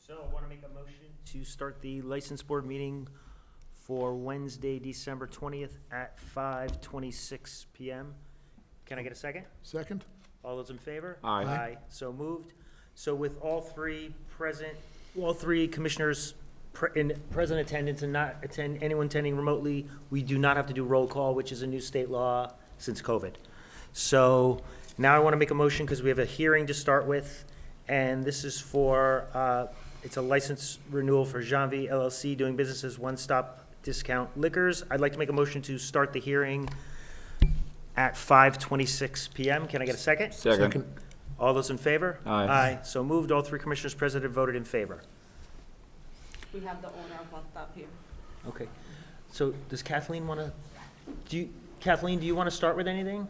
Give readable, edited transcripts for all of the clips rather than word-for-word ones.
So I want to make a motion to start the license board meeting for Wednesday, December 20th at 5:26 PM. Can I get a second? Second? All those in favor? Aye. Aye, so moved. So with all three commissioners in present attendance and not anyone attending remotely, we do not have to do roll call, which is a new state law since COVID. So now I want to make a motion because we have a hearing to start with, and this is for, it's a license renewal for Janvier LLC, doing business as One Stop Discount Liquors. I'd like to make a motion to start the hearing at 5:26 PM. Can I get a second? Second. All those in favor? Aye. Aye. So moved. All three commissioners present have voted in favor. We have the owner of One Stop here. Okay. So does Kathleen want to, Kathleen, do you want to start with anything?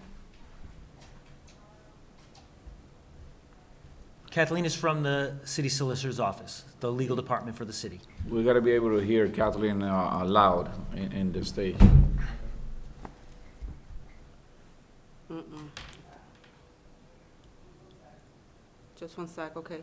Kathleen is from the city solicitor's office, the legal department for the city. We gotta be able to hear Kathleen loud in the stage. Just one sec, okay.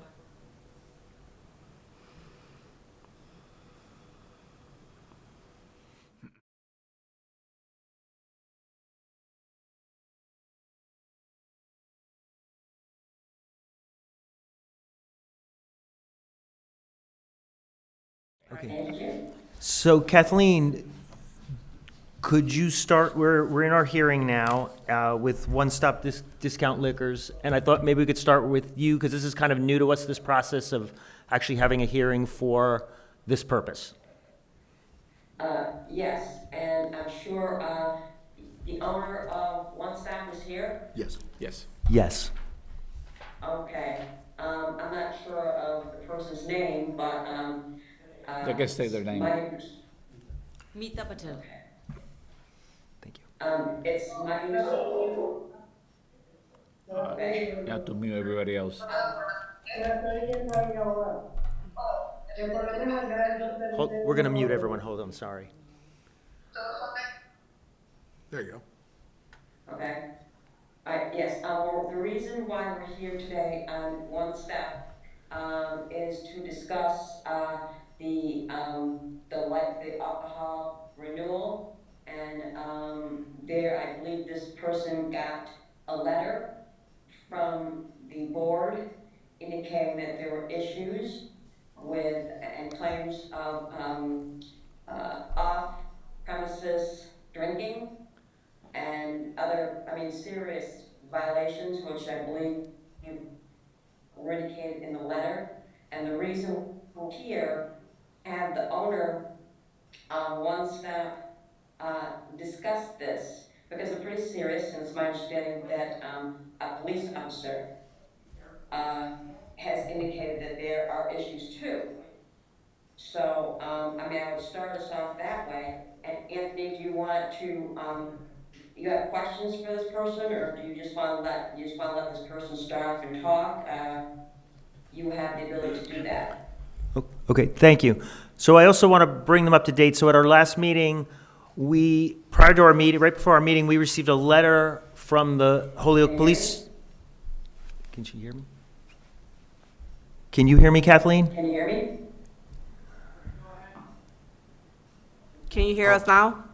Okay. So Kathleen, could you start, we're in our hearing now with One Stop Discount Liquors, and I thought maybe we could start with you, because this is kind of new to us, this process of actually having a hearing for this purpose. Yes, and I'm sure the owner of One Stop is here. Yes. Yes. Yes. Okay, I'm not sure of the person's name, but They can say their name. Meeta Patel. Okay. Thank you. It's Mayus. Okay. You have to mute everybody else. We're going to mute everyone. Hold on, sorry. There you go. Okay. Yes, well, the reason why we're here today on One Step is to discuss the alcohol renewal, and I believe this person got a letter from the board indicating that there were issues with and claims of off-premises drinking and other, serious violations, which I believe were indicated in the letter. And the reason we're here, have the owner One Stop discuss this, because it's pretty serious, and it's my understanding that a police officer has indicated that there are issues too. So, I would start us off that way. And Anthony, do you want to, you have questions for this person, or do you just want to let this person start off and talk? You have the ability to do that. Okay, thank you. So I also want to bring them up to date. So at our last meeting, right before our meeting, we received a letter from the Holyoke Police. Can she hear me? Can you hear me, Kathleen? Can you hear me? Can you hear us now?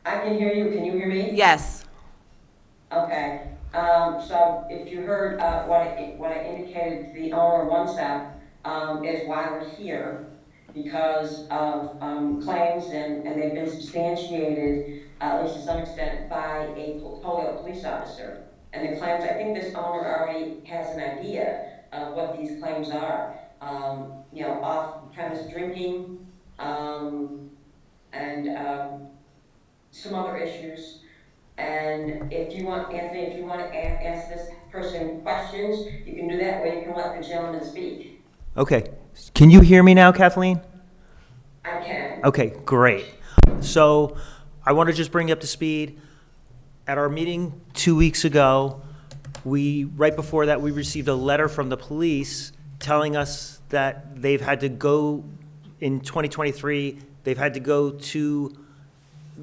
I can hear you. Can you hear me? Yes. Okay. So if you heard what I indicated to the owner of One Stop is why we're here, because of claims, and they've been substantiated, at least to some extent, by a Holyoke police officer. And the claims, I think this owner already has an idea of what these claims are. Off-premise drinking, and some other issues. And if you want, Anthony, if you want to ask this person questions, you can do that, or you can let the gentleman speak. Okay. Can you hear me now, Kathleen? I can. Okay, great. So I want to just bring you up to speed. At our meeting 2 weeks ago, right before that, we received a letter from the police telling us that they've had to go, in 2023, they've had to go to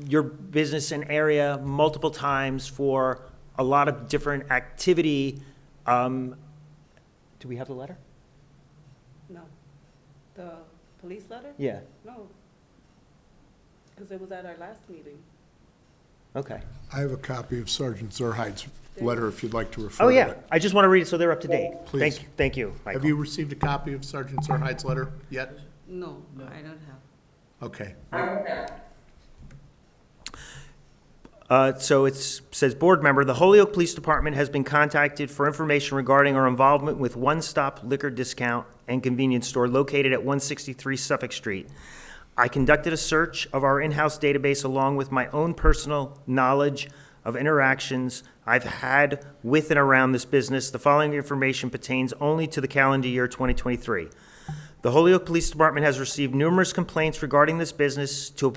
your business and area multiple times for a lot of different activity. Do we have the letter? No. The police letter? Yeah, No. Because it was at our last meeting. okay. I have a copy of Sergeant Zerhite's letter if you'd like to refer Oh, to yeah, it. I just want to read it so they're up to date. Please. Thank you, Have Michael. you received a copy of Sergeant Zerhite's letter yet? No, I don't have. Okay. I don't know. So it says, Board Member, the Holyoke Police Department has been contacted for information regarding our involvement with One Stop Liquor Discount and Convenience Store located at 163 Suffolk Street. I conducted a search of our in-house database along with my own personal knowledge of interactions I've had with and around this business. The following information pertains only to the calendar year 2023. The Holyoke Police Department has received numerous complaints regarding this business. To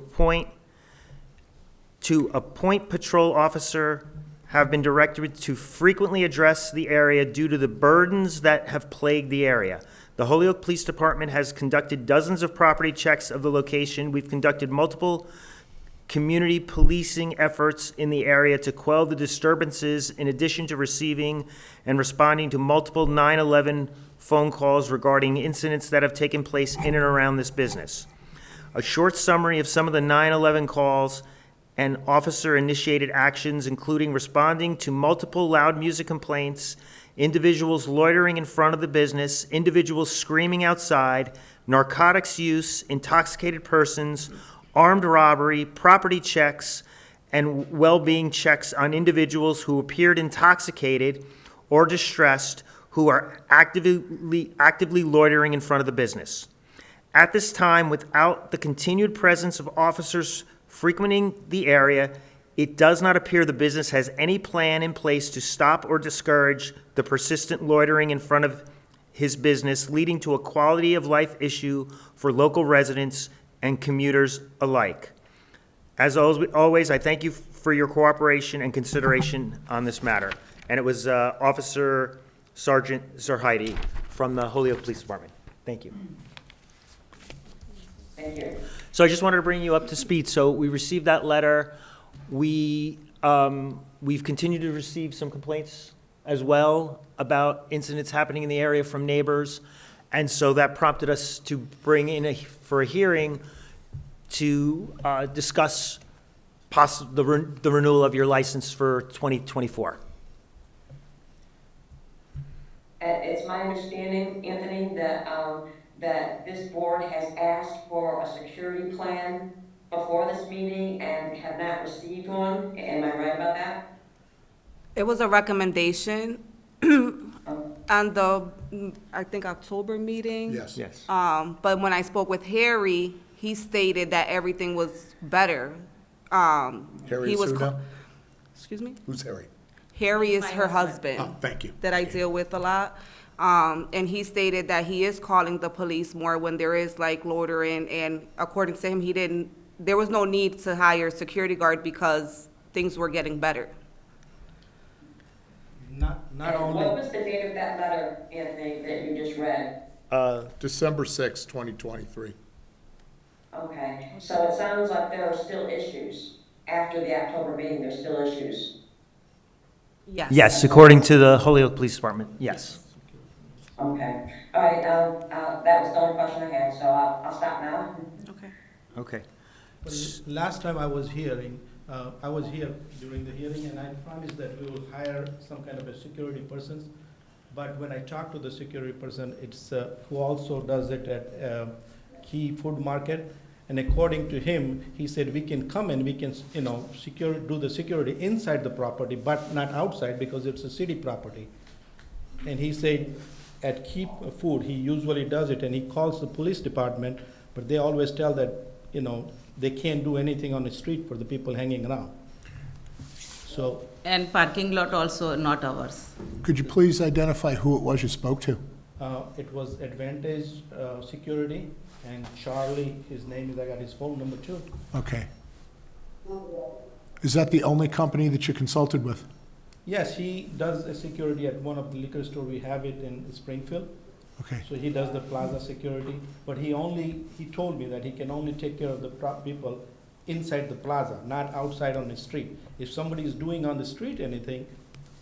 a point patrol officer have been directed to frequently address the area due to the burdens that have plagued the area. The Holyoke Police Department has conducted dozens of property checks of the location. We've conducted multiple community policing efforts in the area to quell the disturbances, in addition to receiving and responding to multiple 911 phone calls regarding incidents that have taken place in and around this business. A short summary of some of the 911 calls and officer-initiated actions, including responding to multiple loud music complaints, individuals loitering in front of the business, individuals screaming outside, narcotics use, intoxicated persons, armed robbery, property checks, and well-being checks on individuals who appeared intoxicated or distressed who are actively loitering in front of the business. At this time, without the continued presence of officers frequenting the area, it does not appear the business has any plan in place to stop or discourage the persistent loitering in front of his business, leading to a quality of life issue for local residents and commuters alike. As always, I thank you for your cooperation and consideration on this matter. And it was Officer Sergeant Zerhite from the Holyoke Police Department. Thank you. Thank you. So I just wanted to bring you up to speed. So we received that letter. We've continued to receive some complaints as well about incidents happening in the area from neighbors. And so that prompted us to bring in for a hearing to discuss the renewal of your license for 2024. It's my understanding, Anthony, that this board has asked for a security plan before this meeting and have not received one. Am I right about that? It was a recommendation on the, I think, October meeting. Yes. Yes. But when I spoke with Harry, he stated that everything was better. Harry He is was who now? Excuse me? Who's Harry? Harry is her husband. Oh, thank you. That I Okay. deal with a lot. And he stated that he is calling the police more when there is like loitering, and according to him, there was no need to hire a security guard because things were getting better. Not And only, what was the date of that letter, Anthony, that you just read? December 6, 2023. Okay, so it sounds like there are still issues. After the October meeting, there's still issues. Yes. Yes, according to the Holyoke Police Department, yes. Okay, all right, that was the only question I had, so I'll stop now. Okay. Okay. last time I was here during the hearing, and I promised that we will hire some kind of a security person. But when I talked to the security person, it's who also does it at Key Food Market, and according to him, he said we can come and we can, do the security inside the property, but not outside because it's a city property. And he said at Keep Food, he usually does it, and he calls the police department, but they always tell that, they can't do anything on the street for the people hanging around. So, And parking lot also not ours. Could you please identify who it was you spoke to? it was Advantage Security, and Charlie, his name is, I got his phone number too. Okay. Is that the only company that you consulted with? Yes, he does a security at one of the liquor store, we have it in Springfield. Okay. So he does the plaza security, but he told me that he can only take care of the people inside the plaza, not outside on the street. If somebody is doing on the street anything,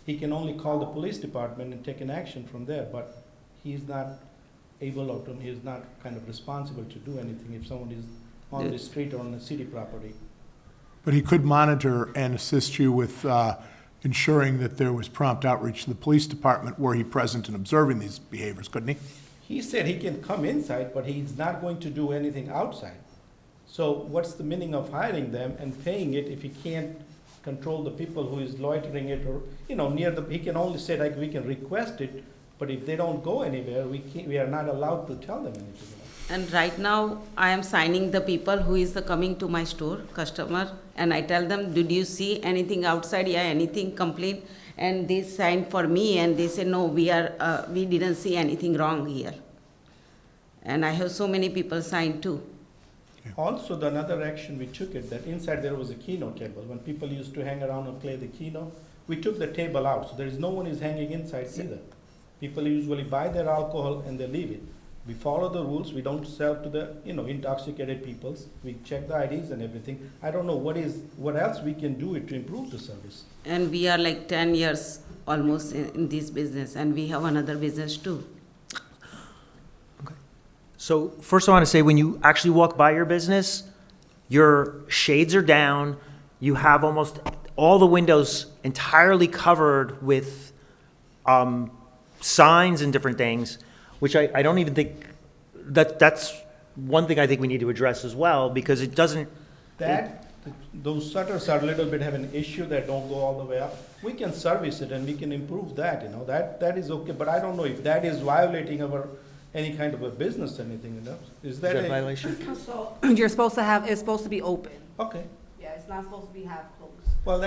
he can only call the police department and take an action from there, but he's not able or he is not kind of responsible to do anything if someone is on the street or on the city property. But he could monitor and assist you with ensuring that there was prompt outreach to the police department were he present and observing these behaviors, couldn't he? He said he can come inside, but he's not going to do anything outside. So what's the meaning of hiring them and paying it if he can't control the people who is loitering it or, near he can only say like we can request it, but if they don't go anywhere, we are not allowed to tell them anything. And right now, I am signing the people who is coming to my store, customer, and I tell them, did you see anything outside? Yeah, anything complaint? And they sign for me and they say, no, we didn't see anything wrong here. And I have so many people sign too. Also, the another action we took it, that inside there was a keno table. When people used to hang around and play the keno, we took the table out, so there is no one is hanging inside either. People usually buy their alcohol and they leave it. We follow the rules, we don't sell to the, intoxicated peoples. We check the IDs and everything. I don't know what else we can do it to improve the service. And we are like 10 years almost in this business, and we have another business too. So first I want to say, when you actually walk by your business, your shades are down, you have almost all the windows entirely covered with signs and different things, which I don't even think, that's one thing I think we need to address as well, because it doesn't. Those shutters are a little bit have an issue that don't go all the way up. We can service it and we can improve that, that is okay, but I don't know if that is violating any kind of a business or anything, Is that Is that a a violation? So you're supposed to it's supposed to be open. Okay, Yeah, it's not supposed to be half closed. well,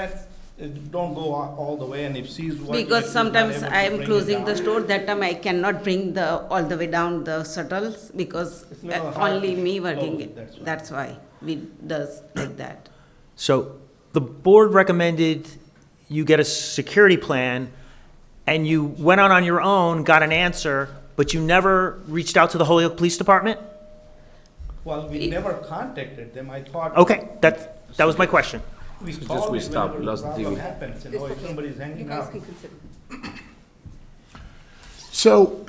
don't go all the way, and if she's working. Because she's not sometimes able to I am bring it closing the down. store, that time I cannot bring all the way down the shuttles because It's a little hard only to me close working it, it. that's why. That's why we does like that. So the board recommended you get a security plan, and you went out on your own, got an answer, but you never reached out to the Holyoke Police Department? Well, we never contacted them, I thought. Okay, that was my question. We So called we it stopped, whenever the lost the problem TV. happens, if somebody's You hanging guys out. can consider. So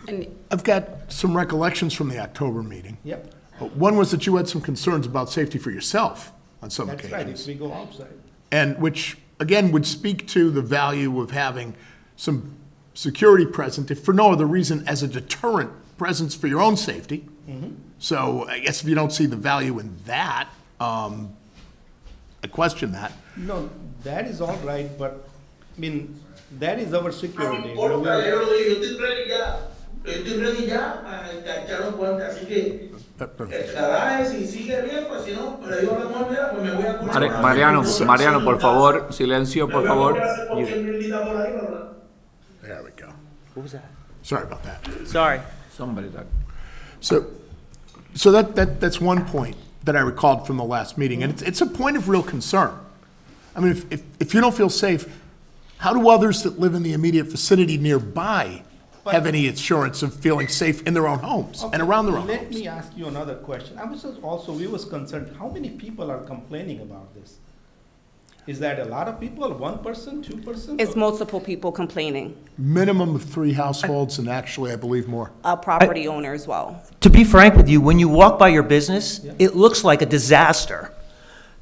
And I've got some recollections from the October meeting. Yep, One was that you had some concerns about safety for yourself on some that's right, if occasions. we go outside. And which, again, would speak to the value of having some security present, if for no other reason, as a deterrent presence for your own safety. So I guess if you don't see the value in that, I question that. No, that is all right, but, that is our No security. importa, yo estoy ready ya a echar los puentes, así que trabaje, si sigue bien, pues si no, pero yo a lo mejor, mira, pues me voy a curso. Mariano, por favor, silencio, por favor. There we go. What was that? Sorry about that. Sorry. Somebody talk. So that's one point that I recalled from the last meeting, and it's a point of real concern. I mean, if you don't feel safe, how do others that live in the immediate vicinity nearby have any assurance of feeling safe in their own homes and around their own Let homes? me ask you another question. We was concerned, how many people are complaining about this? Is that a lot of people, 1 person, 2 persons? It's multiple people complaining, Minimum of 3 households, and actually, I believe more. a property owner as well. To be frank with you, when you walk by your business, Yeah. it looks like a disaster.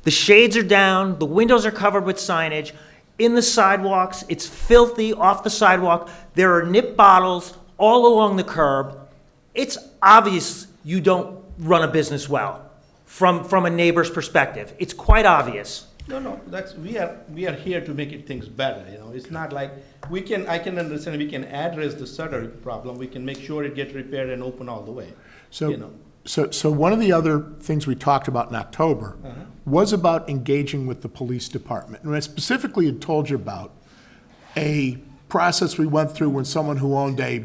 The shades are down, the windows are covered with signage, in the sidewalks, it's filthy off the sidewalk, there are nip bottles all along the curb. It's obvious you don't run a business well, from a neighbor's perspective. It's quite obvious. No, we are here to make things better, It's not like, I can understand, we can address the shutter problem, we can make sure it gets repaired and open all the way, So one of the other things we talked about in October was about engaging with the police department. And I specifically had told you about a process we went through when someone who owned a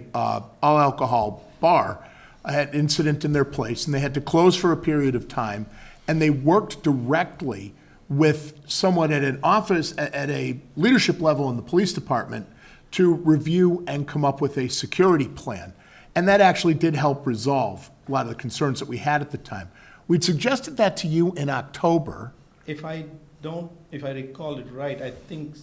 all-alcohol bar had an incident in their place, and they had to close for a period of time, and they worked directly with someone at an office, at a leadership level in the police department, to review and come up with a security plan. And that actually did help resolve a lot of the concerns that we had at the time. We'd suggested that to you in October. If I recall it right, I think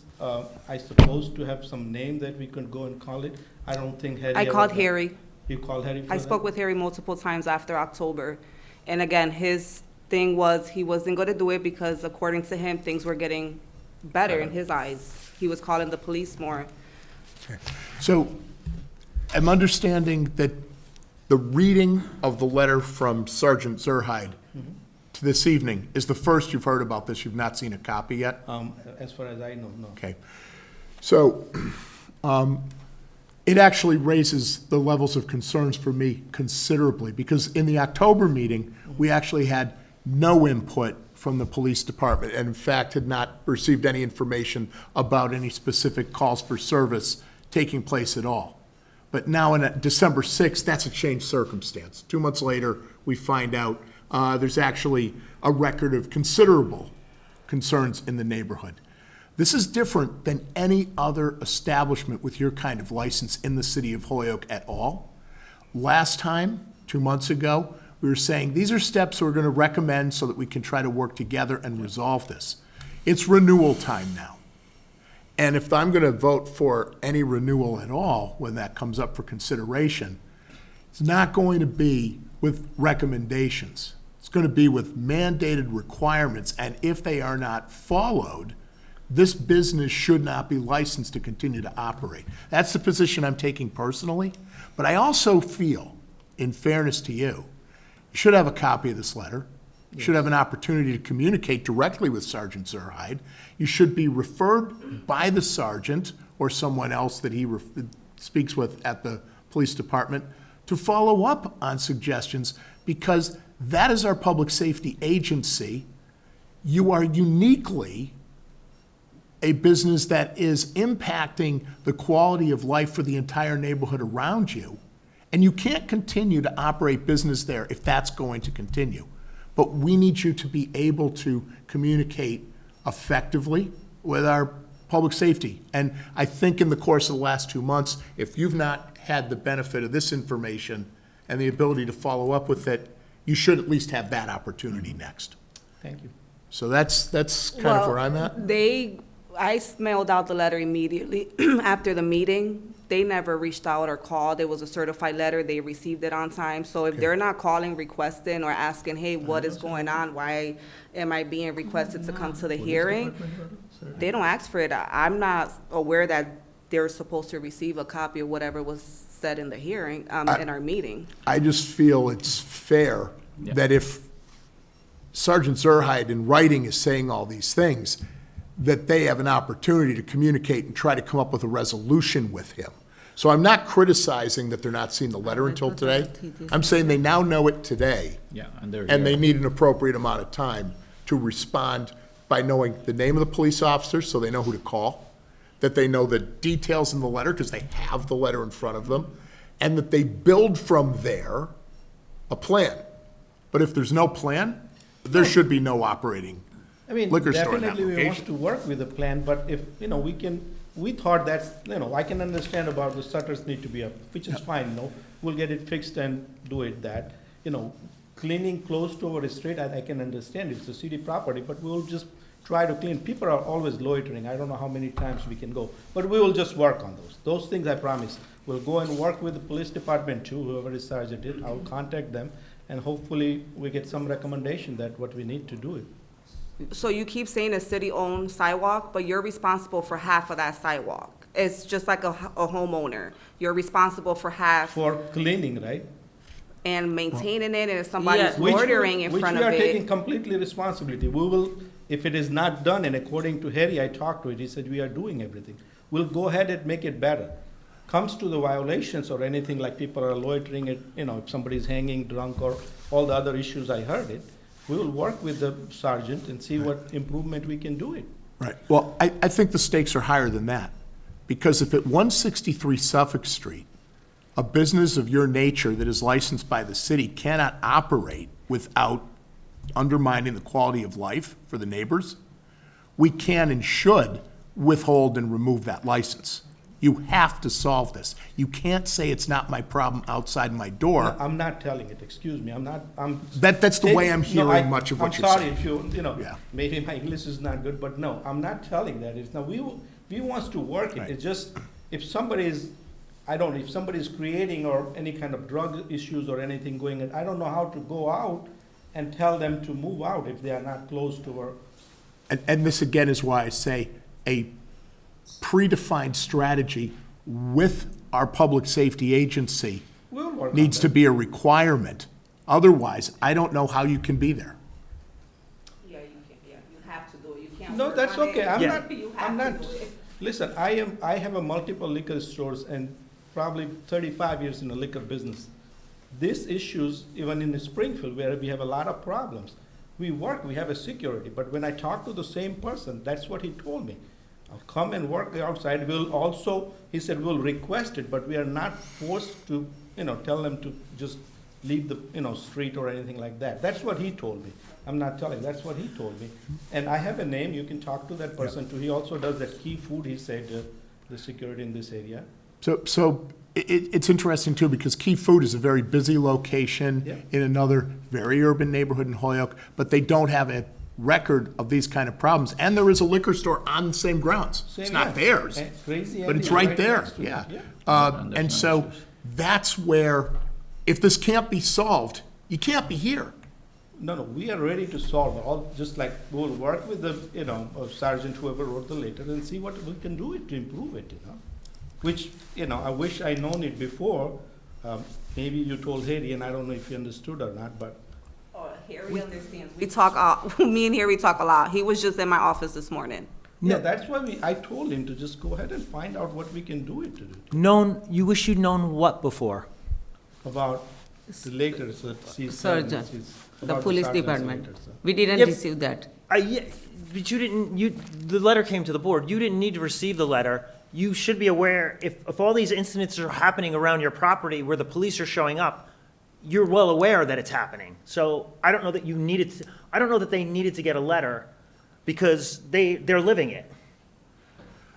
I supposed to have some name that we could go and call it. I don't think Harry. I called Harry. You called Harry for I that? spoke with Harry multiple times after October. And again, his thing was he wasn't going to do it because according to him, things were getting better in his eyes. He was calling the police more. So I'm understanding that the reading of the letter from Sergeant Zerhide to this evening is the first you've heard about this. You've not seen a copy yet? As far as I know, no. Okay. So it actually raises the levels of concerns for me considerably, because in the October meeting, we actually had no input from the police department, and in fact had not received any information about any specific calls for service taking place at all. But now in December 6th, that's a changed circumstance. 2 months later, we find out there's actually a record of considerable concerns in the neighborhood. This is different than any other establishment with your kind of license in the city of Holyoke at all. Last time, 2 months ago, we were saying these are steps we're going to recommend so that we can try to work together and resolve this. It's renewal time now. And if I'm going to vote for any renewal at all when that comes up for consideration, it's not going to be with recommendations. It's going to be with mandated requirements, and if they are not followed, this business should not be licensed to continue to operate. That's the position I'm taking personally, but I also feel, in fairness to you, you should have a copy of this letter. You should have an opportunity to communicate directly with Sergeant Zerhide. You should be referred by the sergeant or someone else that he speaks with at the police department to follow up on suggestions, because that is our public safety agency. You are uniquely a business that is impacting the quality of life for the entire neighborhood around you. And you can't continue to operate business there if that's going to continue. But we need you to be able to communicate effectively with our public safety. And I think in the course of the last 2 months, if you've not had the benefit of this information and the ability to follow up with it, you should at least have that opportunity next. Thank you. So that's kind of where I'm at. I mailed out the letter immediately after the meeting. They never reached out or called. It was a certified letter. They received it on time. So if they're not calling, requesting, or asking, hey, what is going on? Why am I being requested to come to the hearing? They don't ask for it. I'm not aware that they're supposed to receive a copy of whatever was said in the hearing, in our meeting. I just feel it's fair that if Sergeant Zerhide in writing is saying all these things, that they have an opportunity to communicate and try to come up with a resolution with him. So I'm not criticizing that they're not seeing the letter until today. I'm saying they now know it today. Yeah, and they're And they here. need an appropriate amount of time to respond by knowing the name of the police officer so they know who to call, that they know the details in the letter because they have the letter in front of them, and that they build from there a plan. But if there's no plan, there should be no operating I mean, liquor store in that definitely we want location. to work with a plan, but if, we thought that's, I can understand about the shutters need to be up, which is fine, we'll get it fixed and do it that. Cleaning close to our street, I can understand, it's a city property, but we'll just try to clean. People are always loitering, I don't know how many times we can go, but we will just work on those. Those things I promise. We'll go and work with the police department too, whoever is sergeant it, I'll contact them, and hopefully we get some recommendation that what we need to do it. So you keep saying a city-owned sidewalk, but you're responsible for half of that sidewalk. It's just like a homeowner. You're responsible for half For cleaning, right? and maintaining it, and if somebody's Yeah. loitering in front of Which we are taking it. completely responsibility. We will, if it is not done, and according to Harry, I talked to it, he said we are doing everything. We'll go ahead and make it better. Comes to the violations or anything like people are loitering, if somebody's hanging drunk or all the other issues I heard it, we will work with the sergeant and see what improvement we can do it. Right. Well, I think the stakes are higher than that. Because if at 163 Suffolk Street, a business of your nature that is licensed by the city cannot operate without undermining the quality of life for the neighbors, we can and should withhold and remove that license. You have to solve this. You can't say it's not my problem outside my door. I'm not telling it, excuse me, That's the way I'm No, hearing much of what you're saying. I'm sorry if Yeah. maybe my English is not good, but no, I'm not telling that. We wants to work it. Right. It's just, if somebody is, I don't, if somebody's creating or any kind of drug issues or anything going on, I don't know how to go out and tell them to move out if they are not close to our. And this again is why I say a predefined strategy with our public safety agency We'll work on needs to that. be a requirement. Otherwise, I don't know how you can be there. Yeah, you have to do it, you can't. No, work that's on it. okay, I'm Yeah. not, You I'm have not, to do it. listen, I have a multiple liquor stores and probably 35 years in the liquor business. These issues, even in Springfield, where we have a lot of problems, we have a security, but when I talk to the same person, that's what he told me. I'll come and work outside, we'll also, he said, we'll request it, but we are not forced to, tell them to just leave the, street or anything like that. That's what he told me. I'm not telling, that's what he told me. And I have a name, you can talk to that person too. He also does that key food, he said, the security in this area. So it's interesting too, because Key Food is a very busy location Yeah. in another very urban neighborhood in Holyoke, but they don't have a record of these kind of problems. And there is a liquor store on the same grounds. It's Same, not yeah. theirs, And Crazy but it's Andy right there, next to it. yeah. And there's And no so issues. that's where, if this can't be solved, you can't be here. No, we are ready to solve it, all, just like, we'll work with the, sergeant, whoever wrote the letter, and see what we can do it to improve it, Which, I wish I known it before. Maybe you told Harry, and I don't know if he understood or not, but. Oh, Harry understands. We talk, me and Harry talk a lot. He was just in my office this morning. Yeah, that's why I told him to just go ahead and find out what we can do it to do. You wish you'd known what before? About the later, Surgeon, the police department. We Yep. didn't receive that. Yeah, but the letter came to the board. You didn't need to receive the letter. You should be aware, if all these incidents are happening around your property where the police are showing up, you're well aware that it's happening. So I don't know that I don't know that they needed to get a letter because they're living it.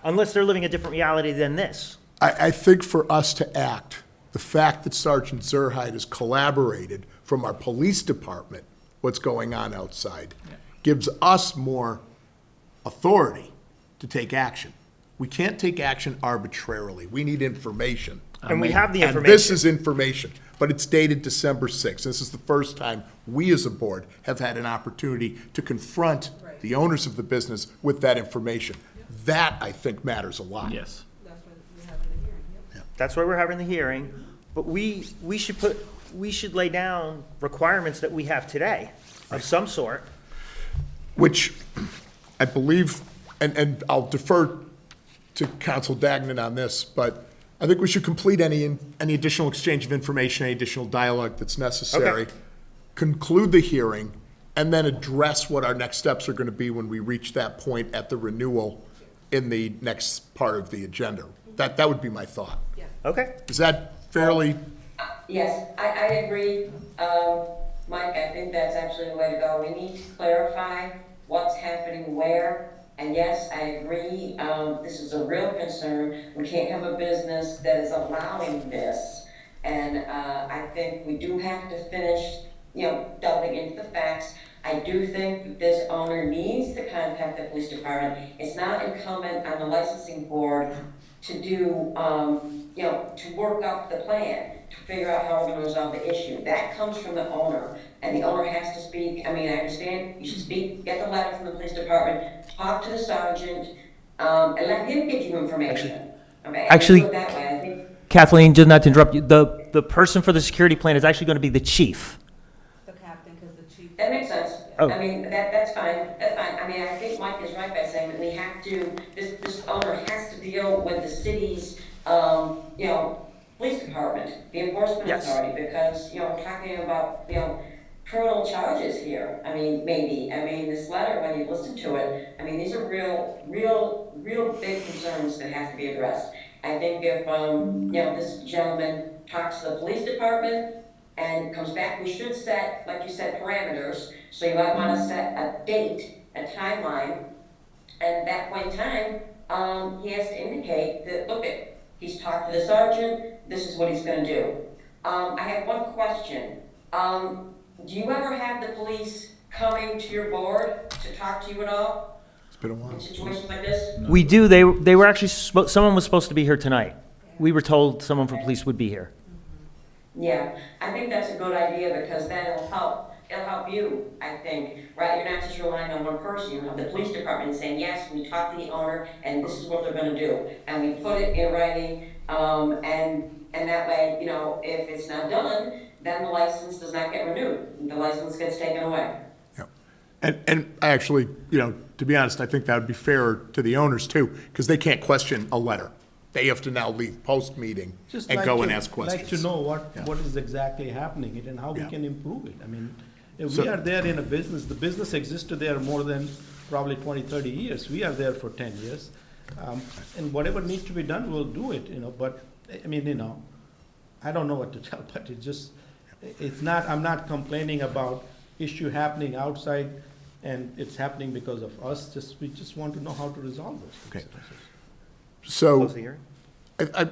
Unless they're living a different reality than this. I think for us to act, the fact that Sergeant Zerhide has collaborated from our police department, what's going on outside, gives us more authority to take action. We can't take action arbitrarily. We need information. And we have the And information. this is information, but it's dated December 6th. This is the first time we as a board have had an opportunity to confront the owners of the business with that information. That, I think, matters a lot. Yes. That's why we're having the hearing. But we should lay down requirements that we have today of some sort. Which I believe, and I'll defer to Council Dagnan on this, but I think we should complete any additional exchange of information, any additional dialogue that's necessary, Okay. conclude the hearing, and then address what our next steps are going to be when we reach that point at the renewal in the next part of the agenda. That would be my thought. Okay? Is that fairly? Yes, I agree, Mike, I think that's absolutely the way to go. We need to clarify what's happening where, and yes, I agree, this is a real concern. We can't have a business that is allowing this, and I think we do have to finish, delving into the facts. I do think this owner needs to contact the police department. It's not incumbent on the licensing board to do, to work up the plan, to figure out how we're gonna resolve the issue. That comes from the owner, and the owner has to speak. I understand, you should speak, get the letter from the police department, talk to the sergeant, and let him give you information. Okay? Actually- Do it that way, I think. Kathleen, just not to interrupt you, the person for the security plan is actually going to be the chief. The captain, because the chief. That makes sense. Oh. That's fine, that's fine. I think Mike is right by saying that we have to, this owner has to deal with the city's, police department, the enforcement Yes. authority, because, we're talking about, criminal charges here. Maybe. This letter, when you listen to it, these are real big concerns that have to be addressed. I think if, this gentleman talks to the police department, and comes back, we should set, like you said, parameters. So you might want to set a date, a timeline, and at that point in time, he has to indicate that, he's talked to the sergeant, this is what he's going to do. I have one question. Do you ever have the police coming to your board to talk to you at all It's been a while. in situations like this? We do, they were actually, someone was supposed to be here tonight. we were told someone from police would be here. Yeah, I think that's a good idea because then it'll help you, I think, right? You're not just relying on one person. You have the police department saying, yes, we talked to the owner and this is what they're gonna do. And we put it in writing, and that way, you know, if it's not done, then the license does not get renewed. The license gets taken away. Yeah. And I actually, you know, to be honest, I think that would be fair to the owners too, because they can't question a letter. They have to now leave post-meeting Just and like go to- and ask questions. Like to know Yeah. what is exactly happening and how we Yeah. can improve it. I mean, if So- we are there in a business, the business existed there more than probably 20, 30 years. We are there for 10 years. And whatever needs to be done, we'll do it, you know, but, I mean, you know, I don't know what to tell, but it just, it's not, I'm not complaining about issue happening outside and it's happening because of us, we just want to know how to resolve those things. Okay. So, Close the hearing?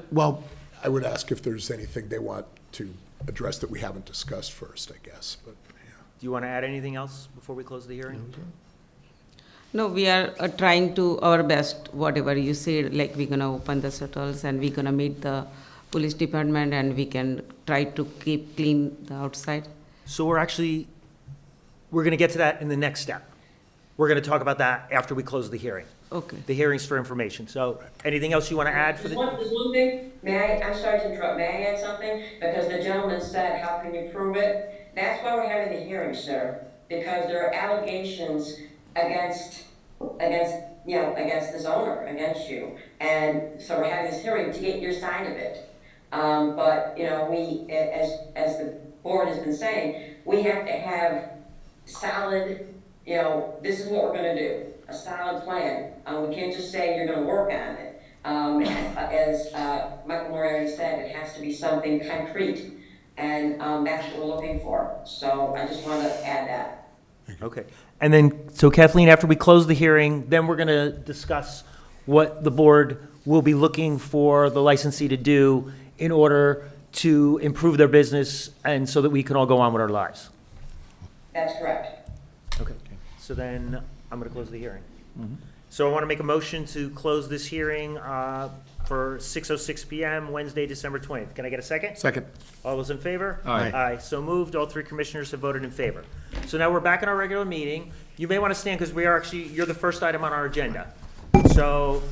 well, I would ask if there's anything they want to address that we haven't discussed first, I guess, but, yeah. Do you want to add anything else before we close the hearing? No, we are trying to our best, whatever you said, like we're gonna open the shuttles and we're gonna meet the police department and we can try to keep clean the outside. So we're going to get to that in the next step. We're going to talk about that after we close the hearing. Okay. The hearing's for information. So anything else you want to add for There's the? there's one thing, I'm sorry to interrupt, may I add something? Because the gentleman said, how can you prove it? That's why we're having the hearing, sir, because there are allegations against this owner, against you. And so we're having this hearing to get your side of it. But, you know, we, as the board has been saying, we have to have solid, you know, this is what we're gonna do, a solid plan. We can't just say you're gonna work on it. As Michael Moretti said, it has to be something concrete, and that's what we're looking for. So I just want to add that. Okay. And then, so Kathleen, after we close the hearing, then we're going to discuss what the board will be looking for the licensee to do in order to improve their business and so that we can all go on with our lives. That's correct. Okay. So then I'm going to close the hearing. So I want to make a motion to close this hearing for 6:06 PM, Wednesday, December 20th. Can I get a second? Second. All those in favor? Aye. Aye, so moved. All three commissioners have voted in favor. So now we're back in our regular meeting. You may want to stand because you're the first item on our agenda. So,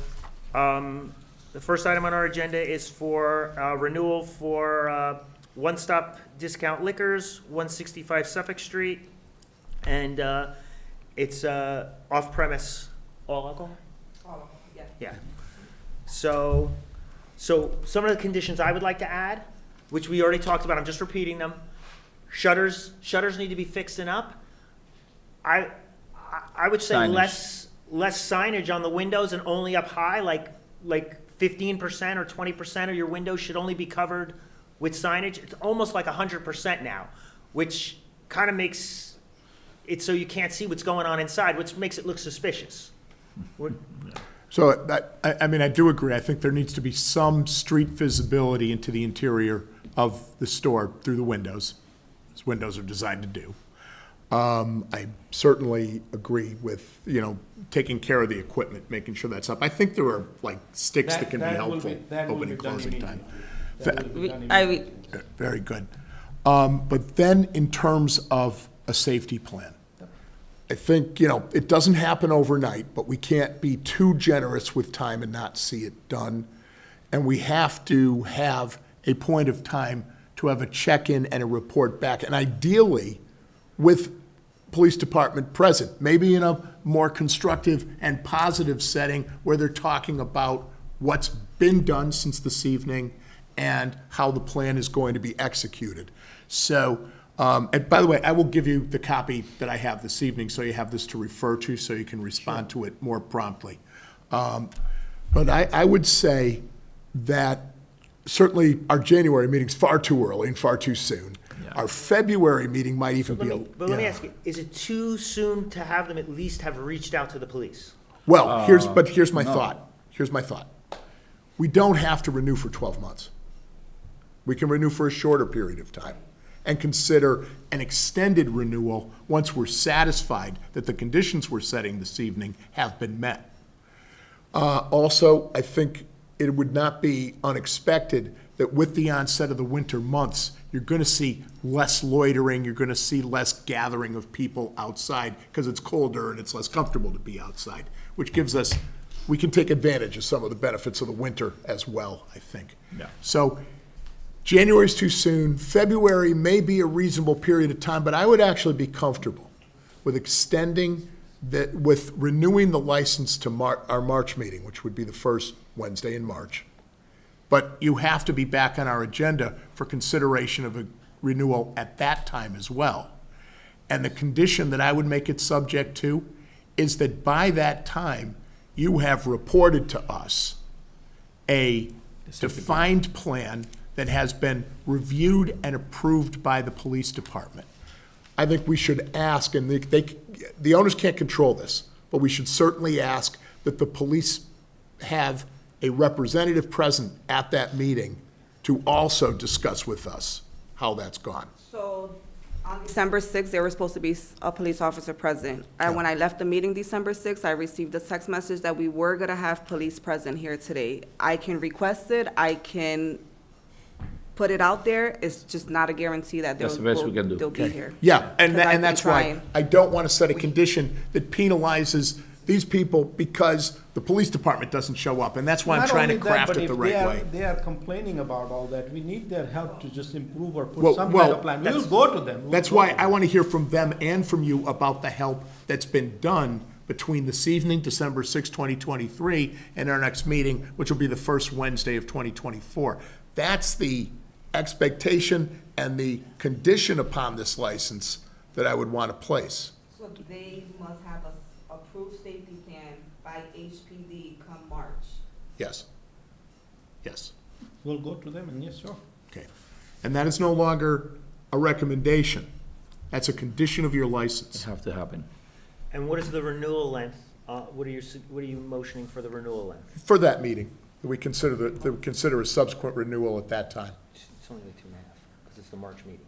the first item on our agenda is for renewal for One Stop Discount Liquors, 165 Suffolk Street. And it's off-premise all alcohol? Yeah. So some of the conditions I would like to add, which we already talked about, I'm just repeating them. Shutters need to be fixed and up. I would say Signage. less signage on the windows and only up high, like 15% or 20% of your windows should only be covered with signage. It's almost like 100% now, which kind of makes it so you can't see what's going on inside, which makes it look suspicious. So I mean, I do agree. I think there needs to be some street visibility into the interior of the store through the windows, as windows are designed to do. I certainly agree with, you know, taking care of the equipment, making sure that's up. I think there are like sticks that can be helpful, opening and closing time. I will. Very good. But then in terms of a safety plan, I think, you know, it doesn't happen overnight, but we can't be too generous with time and not see it done. And we have to have a point of time to have a check-in and a report back, and ideally with police department present, maybe in a more constructive and positive setting where they're talking about what's been done since this evening and how the plan is going to be executed. So, and by the way, I will give you the copy that I have this evening, so you have this to refer to, so you can respond to it more promptly. But I would say that certainly our January meeting's far too early and far too soon. Our February meeting might even be. Let me ask you, is it too soon to have them at least have reached out to the police? Well, here's my thought. Here's my thought. We don't have to renew for 12 months. We can renew for a shorter period of time and consider an extended renewal once we're satisfied that the conditions we're setting this evening have been met. Also, I think it would not be unexpected that with the onset of the winter months, you're going to see less loitering, you're going to see less gathering of people outside because it's colder and it's less comfortable to be outside, which gives us, we can take advantage of some of the benefits of the winter as well, I think. Yeah. So January's too soon. February may be a reasonable period of time, but I would actually be comfortable with extending that, with renewing the license to our March meeting, which would be the first Wednesday in March. But you have to be back on our agenda for consideration of a renewal at that time as well. And the condition that I would make it subject to is that by that time, you have reported to us a defined plan that has been reviewed and approved by the police department. I think we should ask, and the owners can't control this, but we should certainly ask that the police have a representative present at that meeting to also discuss with us how that's gone. So on December 6th, there was supposed to be a police officer present. And when I left the meeting December 6th, I received a text message that we were going to have police present here today. I can request it, I can put it out there, it's just not a guarantee that That's the best we can do. they'll be here. Yeah, and 'Cause I've been that's why trying. I don't want to set a condition that penalizes these people because the police department doesn't show up, and that's why I'm Not trying to only that, craft but it the if right way. they are complaining about all that, we need their help to just improve or Well- put some well, kind of plan. We'll that's- go to them. We'll That's go why to I them. want to hear from them and from you about the help that's been done between this evening, December 6, 2023, and our next meeting, which will be the first Wednesday of 2024. That's the expectation and the condition upon this license that I would want to place. So they must have a approved safety plan by HPD come March. Yes. Yes. We'll go to them, and yes, sure. Okay. And that is no longer a recommendation. That's a condition of your It license. have to happen. And what is the renewal length? What are you motioning for the renewal length? For that meeting, that we consider a subsequent renewal at that time. It's only like 2.5, because it's the March meeting.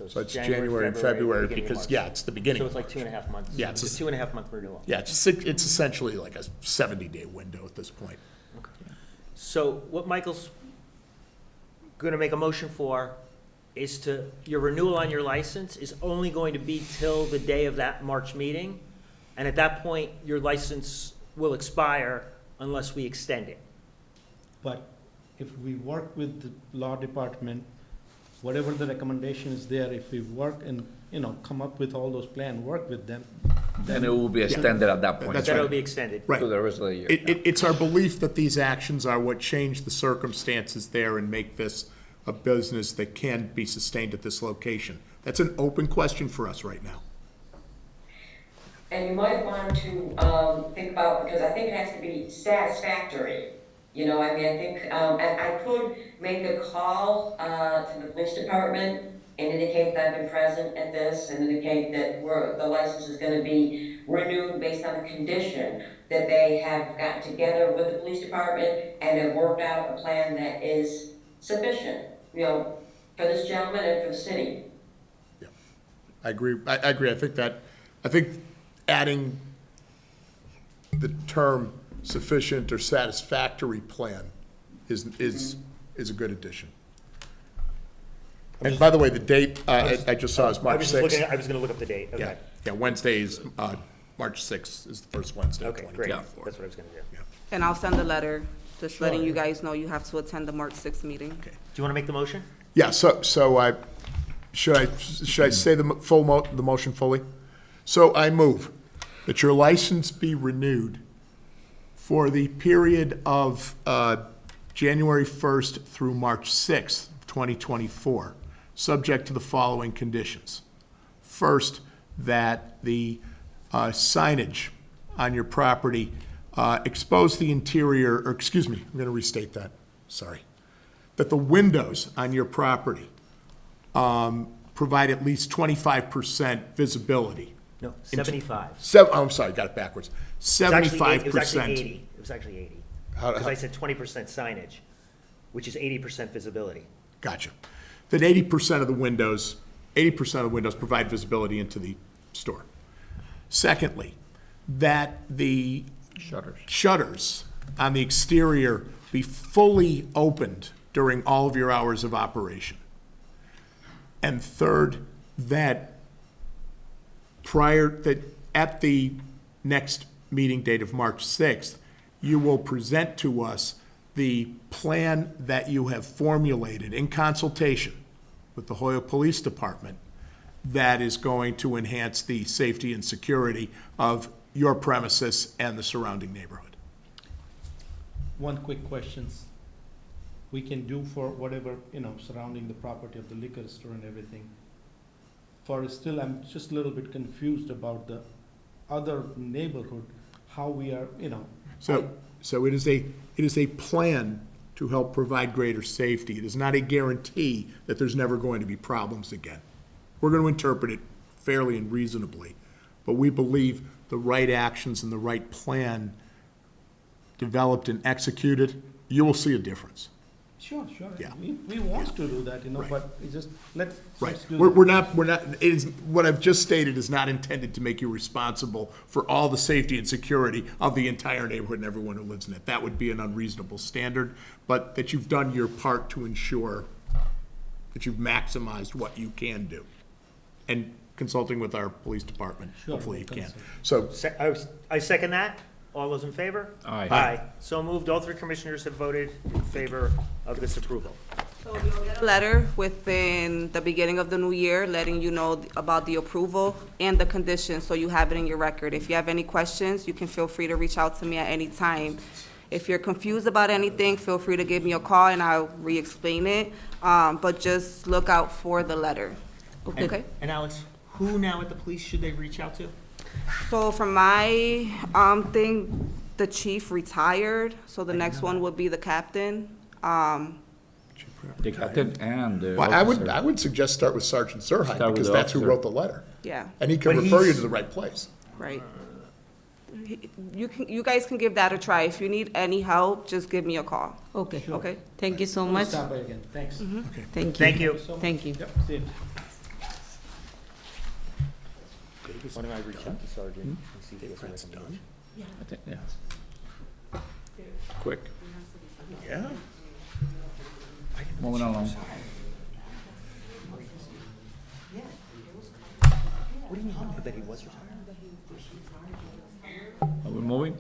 So it's January and February, beginning of because, March. yeah, it's the beginning So of it's like March. 2.5 months. Yeah, it's It's a 2.5 month renewal. Yeah, it's essentially like a 70-day window at this point. So what Michael's gonna make a motion for is your renewal on your license is only going to be till the day of that March meeting. And at that point, your license will expire unless we extend it. But if we work with the law department, whatever the recommendation is there, if we work and, come up with all those plans, work with them, Then it will be extended at that point That's Then right. it'll be extended. Right. to the rest of the year. It's our belief that these actions are what change the circumstances there and make this a business that can be sustained at this location. That's an open question for us right now. And you might want to think about, because I think it has to be satisfactory. I think, and I could make a call to the police department and indicate that I've been present at this and indicate that the license is going to be renewed based on the condition that they have gotten together with the police department and have worked out a plan that is sufficient, for this gentleman and for the city. Yeah, I agree. I agree. I think adding the term sufficient or satisfactory plan is a good addition. And by the way, the date, I just saw is March 6th. I was gonna look up the date, Yeah, okay. yeah, Wednesday is, March 6th is the first Wednesday of Okay, great, 2024. that's what I was gonna do. And I'll send a letter, just letting you guys know you have to attend the March 6th meeting. Okay. Do you wanna make the motion? Yeah, so should I say the motion fully? So I move that your license be renewed for the period of January 1st through March 6th, 2024, subject to the following conditions. First, that the signage on your property expose the interior, or excuse me, I'm going to restate that, sorry. That the windows on your property provide at least 25% visibility. No, 75. I'm sorry, got it backwards. It was actually 75%. 80. It was actually 80. Because I said 20% signage, which is 80% visibility. Gotcha. That 80% of the windows provide visibility into the store. Secondly, that the Shutters. shutters on the exterior be fully opened during all of your hours of operation. And third, that at the next meeting date of March 6th, you will present to us the plan that you have formulated in consultation with the Holyoke Police Department that is going to enhance the safety and security of your premises and the surrounding neighborhood. One quick question. We can do for whatever, surrounding the property of the liquor store and everything. I'm just a little bit confused about the other neighborhood, how we are, So it is a plan to help provide greater safety. It is not a guarantee that there's never going to be problems again. We're going to interpret it fairly and reasonably, but we believe the right actions and the right plan developed and executed, you will see a difference. Sure. Yeah. We want to do that, Right. but it's just, let's do We're that. not, it is, what I've just stated is not intended to make you responsible for all the safety and security of the entire neighborhood and everyone who lives in it. That would be an unreasonable standard, but that you've done your part to ensure that you've maximized what you can do. And consulting with our police department, Sure, hopefully you we'll can. consult. So, I second that. All those in favor? Aye. Aye. So moved. All three commissioners have voted in favor of this approval. So you'll get a letter within the beginning of the new year, letting you know about the approval and the conditions, so you have it in your record. If you have any questions, you can feel free to reach out to me at any time. If you're confused about anything, feel free to give me a call and I'll re-explain it. But just look out for the letter. Okay? And Alex, who now at the police should they reach out to? So from my thing, the chief retired, so the next one would be the captain. The captain and the well, officer. I would suggest start with Sergeant Serhide, Start with because the that's who officer. wrote the letter. Yeah, And he can But refer you he's- to the right place. right. You guys can give that a try. If you need any help, just give me a call. Okay. Okay? Thank you so We'll much. stop by again, thanks. Thank you. Thank you. So much. Thank you. Yep, see you. Why don't I reach out to Sergeant and see if he has a recommendation? I think, yeah. Quick, Yeah. moving along. What do you mean, that he was retired? Are we moving?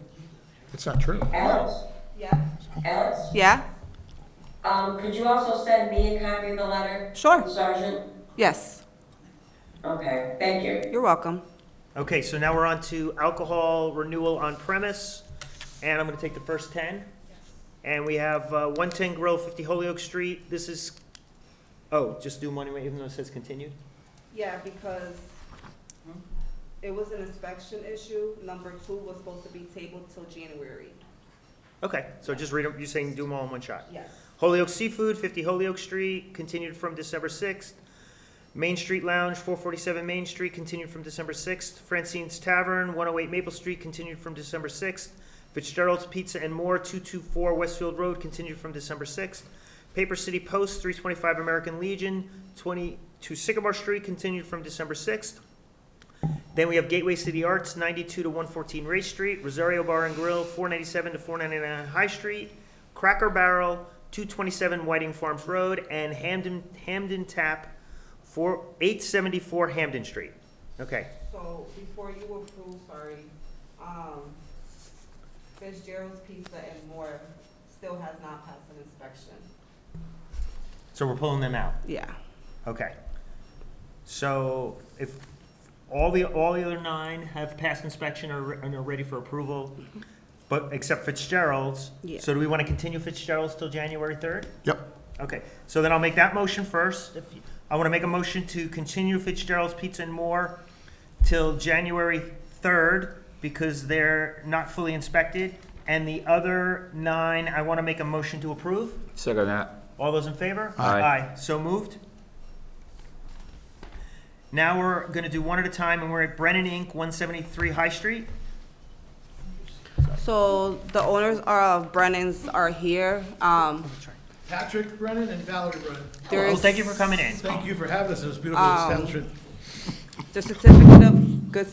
It's not true. Alex? Yeah. Alex? Yeah? Could you also send me a copy of the letter? Sure. Sergeant? Yes, Okay, thank you. you're welcome. Okay, so now we're on to alcohol renewal on premise, and I'm gonna take the first 10. And we have 110 Grill, 50 Holyoke Street. This is, just do money, even though it says continued? Yeah, because it was an inspection issue. Number 2 was supposed to be tabled till January. Okay, so just read them, you're saying do them all in one shot. Yes. Holyoke Seafood, 50 Holyoke Street, continued from December 6th. Main Street Lounge, 447 Main Street, continued from December 6th. Francines Tavern, 108 Maple Street, continued from December 6th. Fitzgerald's Pizza and More, 224 Westfield Road, continued from December 6th. Paper City Post, 325 American Legion, 22 Sycamore Street, continued from December 6th. Then we have Gateway City Arts, 92 to 114 Race Street. Rosario Bar and Grill, 497 to 499 High Street. Cracker Barrel, 227 Whiting Farms Road. And Hampden Tap, 874 Hampden Street. Okay. So before you approve, Fitzgerald's Pizza and More still has not passed an inspection. So we're pulling them out. Yeah. Okay. So if all the other 9 have passed inspection and are ready for approval, but except Fitzgerald's. Yeah. So do we want to continue Fitzgerald's till January 3rd? Yep. Okay, so then I'll make that motion first. I want to make a motion to continue Fitzgerald's Pizza and More till January 3rd because they're not fully inspected. And the other 9, I want to make a motion to approve. Second that. All those in favor? Aye. So moved. Now we're going to do one at a time, and we're at Brennan Inc., 173 High Street. So the owners of Brennan's are here. Patrick Brennan and Valerie Brennan. Well, thank you for coming in. Thank you for having us in this beautiful establishment. The certificate of good,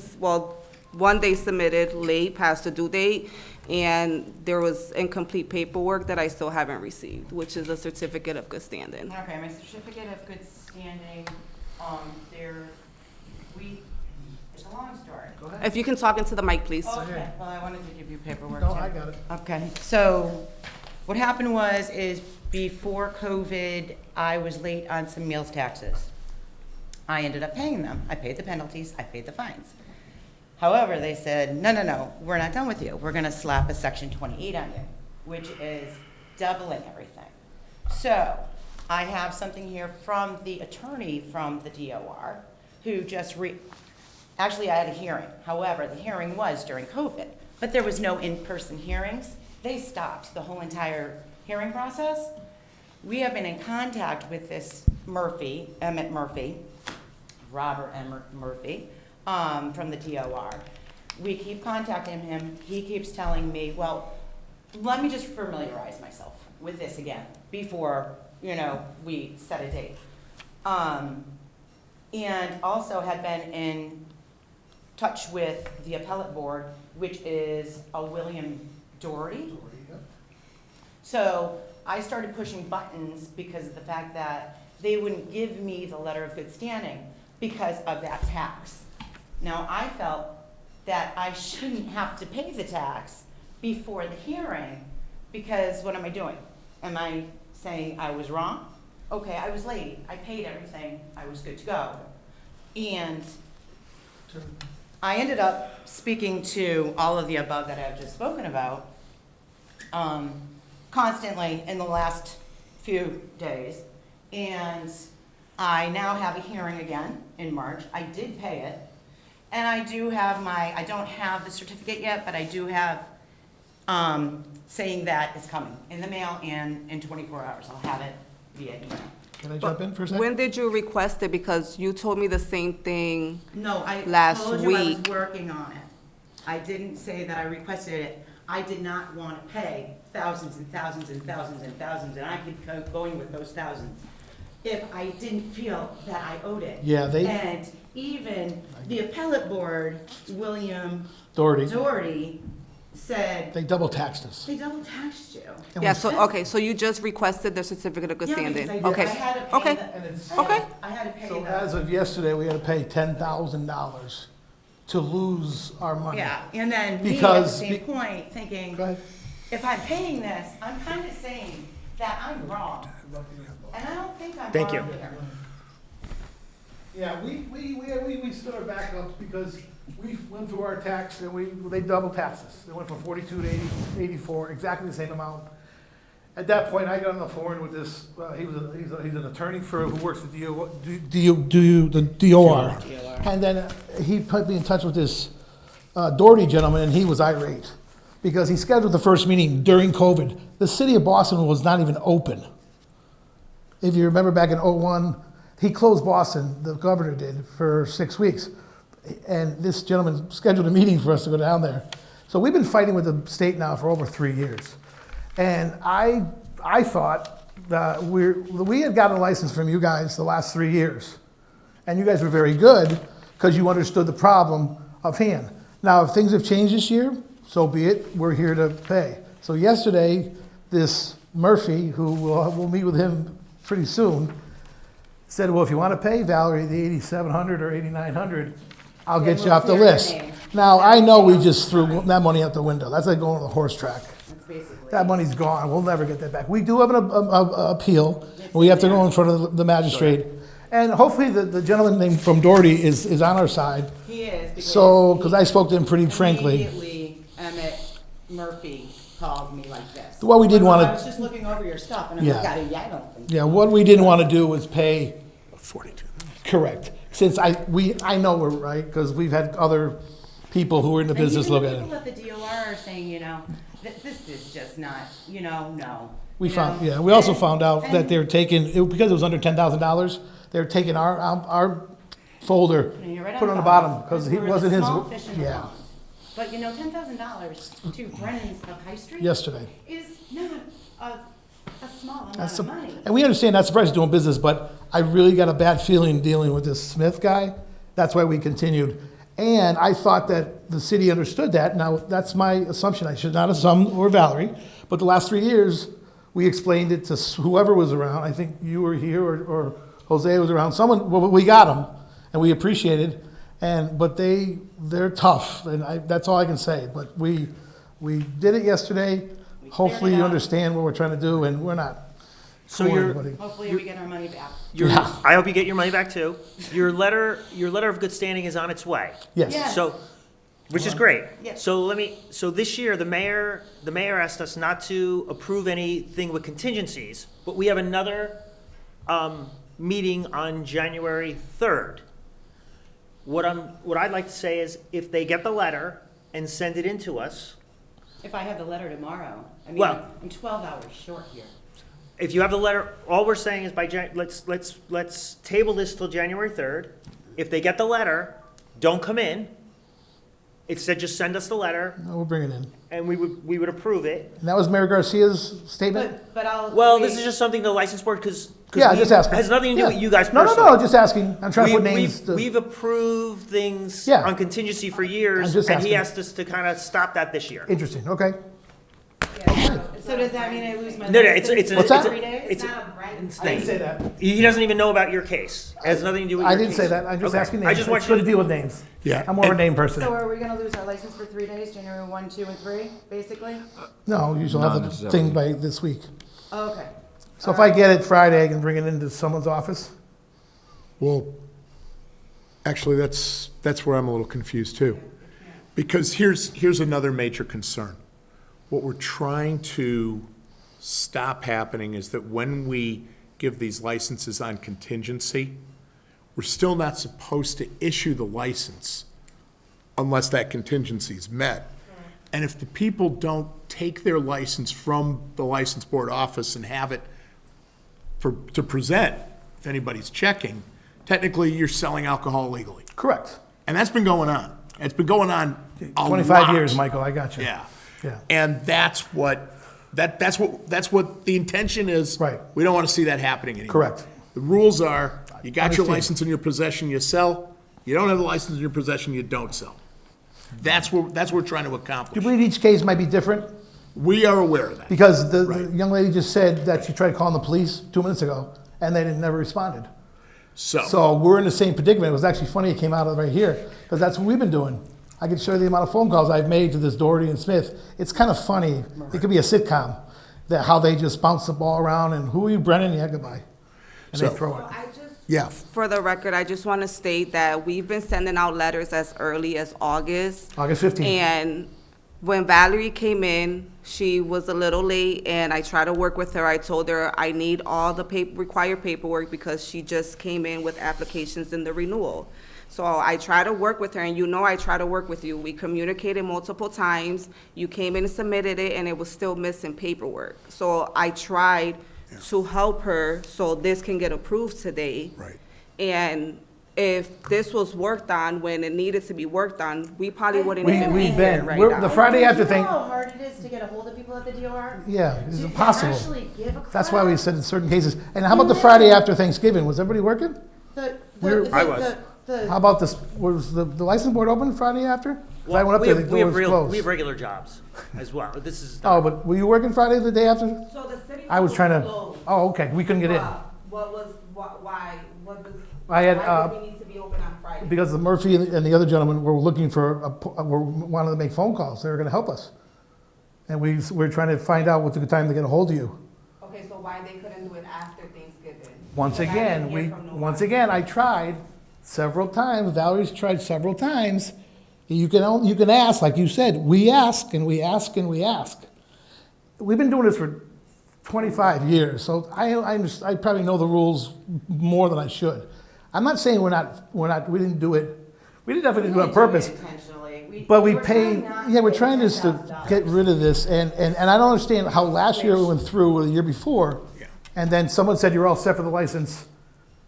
one they submitted late past the due date, and there was incomplete paperwork that I still haven't received, which is a certificate of good standing. Okay, my certificate of good standing, it's a long story. Go ahead. If you can talk into the mic, please. Okay, well, I wanted to give you paperwork No, too. I got it. Okay, so what happened is before COVID, I was late on some meals taxes. I ended up paying them. I paid the penalties, I paid the fines. However, they said, no, we're not done with you. We're gonna slap a section 28 on you, which is doubling everything. So I have something here from the attorney from the DOR who just actually I had a hearing. However, the hearing was during COVID, but there was no in-person hearings. They stopped the whole entire hearing process. We have been in contact with this Emmett Murphy, Robert Emmett Murphy, from the DOR. We keep contacting him. He keeps telling me, well, let me just familiarize myself with this again before, we set a date. And also had been in touch with the appellate board, which is a William Doherty. So I started pushing buttons because of the fact that they wouldn't give me the letter of good standing because of that tax. Now, I felt that I shouldn't have to pay the tax before the hearing because what am I doing? Am I saying I was wrong? Okay, I was late. I paid everything. I was good to go. And I ended up speaking to all of the above that I've just spoken about constantly in the last few days. And I now have a hearing again in March. I did pay it. And I do have I don't have the certificate yet, but I do have saying that it's coming in the mail and in 24 hours. I'll have it via email. Can I jump in for a second? When did you request it? Because you told me the same thing. No, I last told you I was week. working on it. I didn't say that I requested it. I did not want to pay thousands and thousands and thousands and thousands, and I could go going with those thousands if I didn't feel that I owed it. Yeah, And even the appellate board, William Doherty, said, they double taxed us. they double taxed you. And Yeah, we- so you just requested the certificate of good Yeah, standing? because Okay, I had to pay okay, And it's, okay. I had to pay so the. as of yesterday, we had to pay $10,000 to lose our money. Yeah, and then me at the Because same point thinking, Go ahead. if I'm paying this, I'm kind of saying that I'm wrong. And I don't think I'm Thank wrong you. here. Yeah, we stood our back up because we went through our tax and they double taxed us. They went from 42 to 84, exactly the same amount. At that point, I got on the phone with this, he's an attorney who works for the DOR. And then he put me in touch with this Doherty gentleman, and he was irate because he scheduled the first meeting during COVID. The city of Boston was not even open. If you remember back in '01, he closed Boston, the governor did, for 6 weeks. And this gentleman scheduled a meeting for us to go down there. So we've been fighting with the state now for over 3 years. And I thought that we had gotten a license from you guys the last 3 years. And you guys were very good because you understood the problem of hand. Now, if things have changed this year, so be it. We're here to pay. So yesterday, this Murphy, who we'll meet with him pretty soon, said, well, if you want to pay Valerie the $8,700 or $8,900, I'll get you off the list. Now, I know we just threw that money out the window. That's like going to the horse track. That's basically. That money's gone. We'll never get that back. We do have an appeal. We have to go in front of the magistrate. And hopefully the gentleman named from Doherty is on our side. He is. So, because I spoke to him pretty frankly. Immediately, Emmett Murphy called me like this. What we didn't want I was to, just looking over your stuff, and I'm Yeah. like, I don't think. yeah, what we didn't want to do was pay 42. Correct. Since I know we're right, because we've had other people who are in the business look at And even it. the people at the DOR are saying, that this is just not, no. We also found out that they're taking, because it was under $10,000, they're taking our folder, put it on the bottom, because he wasn't his, yeah, But $10,000 to Brennan's of High Street yesterday. is not a small amount That's of money. and we understand that's the price of doing business, but I really got a bad feeling dealing with this Smith guy. That's why we continued. And I thought that the city understood that. Now, that's my assumption. I should not assume, or Valerie, but the last 3 years, we explained it to whoever was around. I think you were here, or Jose was around. Someone, well, we got them, and we appreciated. But they're tough, and that's all I can say. But we did it yesterday. Hopefully you understand what we're trying to do, and we're not. So fooling you're- anybody. Hopefully we get our money back. I hope you get your money back too. Your letter of good standing is on its way. Yes. Yeah. So, which is great. Yes. So this year, the mayor asked us not to approve anything with contingencies, but we have another, meeting on January 3rd. What I'd like to say is, if they get the letter and send it in to us, If I have the letter tomorrow, I mean, Well- I'm 12 hours short here. if you have the letter, all we're saying is let's table this till January 3rd. If they get the letter, don't come in. Instead, just send us the letter, We'll bring it in. and we would approve it. And that was Mayor Garcia's statement? But I'll. Well, wait. this is just something the license board, because Yeah, just asking. has nothing to do with Yeah. you guys No, personally. no, just asking. I'm trying to put names. We've approved things Yeah. on contingency for I'm years, just and he asking. asked us to kind of stop that this year. Interesting, okay. So does that mean I lose my? No, license it's What's for that? 3 days? it's I didn't say that. He doesn't even know about your case. It has nothing to do with I your didn't say case. that. I'm just Okay. asking I names. just want It's you good to to deal with names. Yeah. I'm more of a name person. So are we gonna lose our license for 3 days, January 1, 2, and 3, basically? No, you shall Not have the necessarily. thing by this week. Oh, okay. So if I get it Friday, I can bring it into someone's office? Well, actually, that's where I'm a little confused too. Because here's another major concern. What we're trying to stop happening is that when we give these licenses on contingency, we're still not supposed to issue the license unless that contingency is met. And if the people don't take their license from the license board office and have it to present, if anybody's checking, technically you're selling alcohol legally. Correct. And that's been going on. It's been going on a 25 lot. years, Michael, I got you. Yeah. Yeah. And that's what the intention is. Right. We don't want to see that happening anymore. Correct. The rules are, you got your Understand. license in your possession, you sell. You don't have the license in your possession, you don't sell. That's what we're trying to Do you accomplish. believe each case might be different? We are aware of that. Because the Right. young lady just said that she tried calling the police 2 minutes ago, and they never responded. So we're in the same predicament. It was actually funny it came out of right here, because that's what we've been doing. I can show you the amount of phone calls I've made to this Doherty and Smith. It's kind of funny. It could be a sitcom, that how they just bounce the ball around and who are you, Brennan? Yeah, goodbye. And they So- throw it. Yeah. For the record, I just want to state that we've been sending out letters as early as August. August 15th. And when Valerie came in, she was a little late, and I tried to work with her. I told her I need all the required paperwork because she just came in with applications in the renewal. So I try to work with her, and you know I try to work with you. We communicated multiple times. You came in and submitted it, and it was still missing paperwork. So I tried to help her so this can get approved today. Right. And if this was worked on when it needed to be worked on, we probably wouldn't even be We've here been, right we're, now. the Friday after thing, You know how hard it is to get a hold of people at the DOR? yeah, it's To impossible. actually give a That's why we crap? said in certain cases. And how about the Friday after Thanksgiving? Was everybody working? I was. How about this, was the license board open Friday after? 'Cause I went up there, the door was we closed. have regular jobs as well. This is. Oh, but were you working Friday the day after? So the city I was trying to, closed. oh, okay, we couldn't get in. What was, why, what was, I had, why did we need to be open on Friday? Because the Murphy and the other gentleman were looking for, wanted to make phone calls. They were gonna help us. And we're trying to find out what's a good time to get a hold of you. Okay, so why they couldn't do it after Thanksgiving? Once Because I didn't again, hear from nobody. once again, I tried several times. Valerie's tried several times. You can ask, like you said, we ask and we ask and we ask. We've been doing this for 25 years, so I probably know the rules more than I should. I'm not saying we didn't do it. We didn't definitely do it on purpose. Intentionally. But we we're paid, trying not yeah, we're pay trying just to $10,000. get rid of this, and I don't understand how last year we went through, or the year before, Yeah. and then someone said you're all set for the license,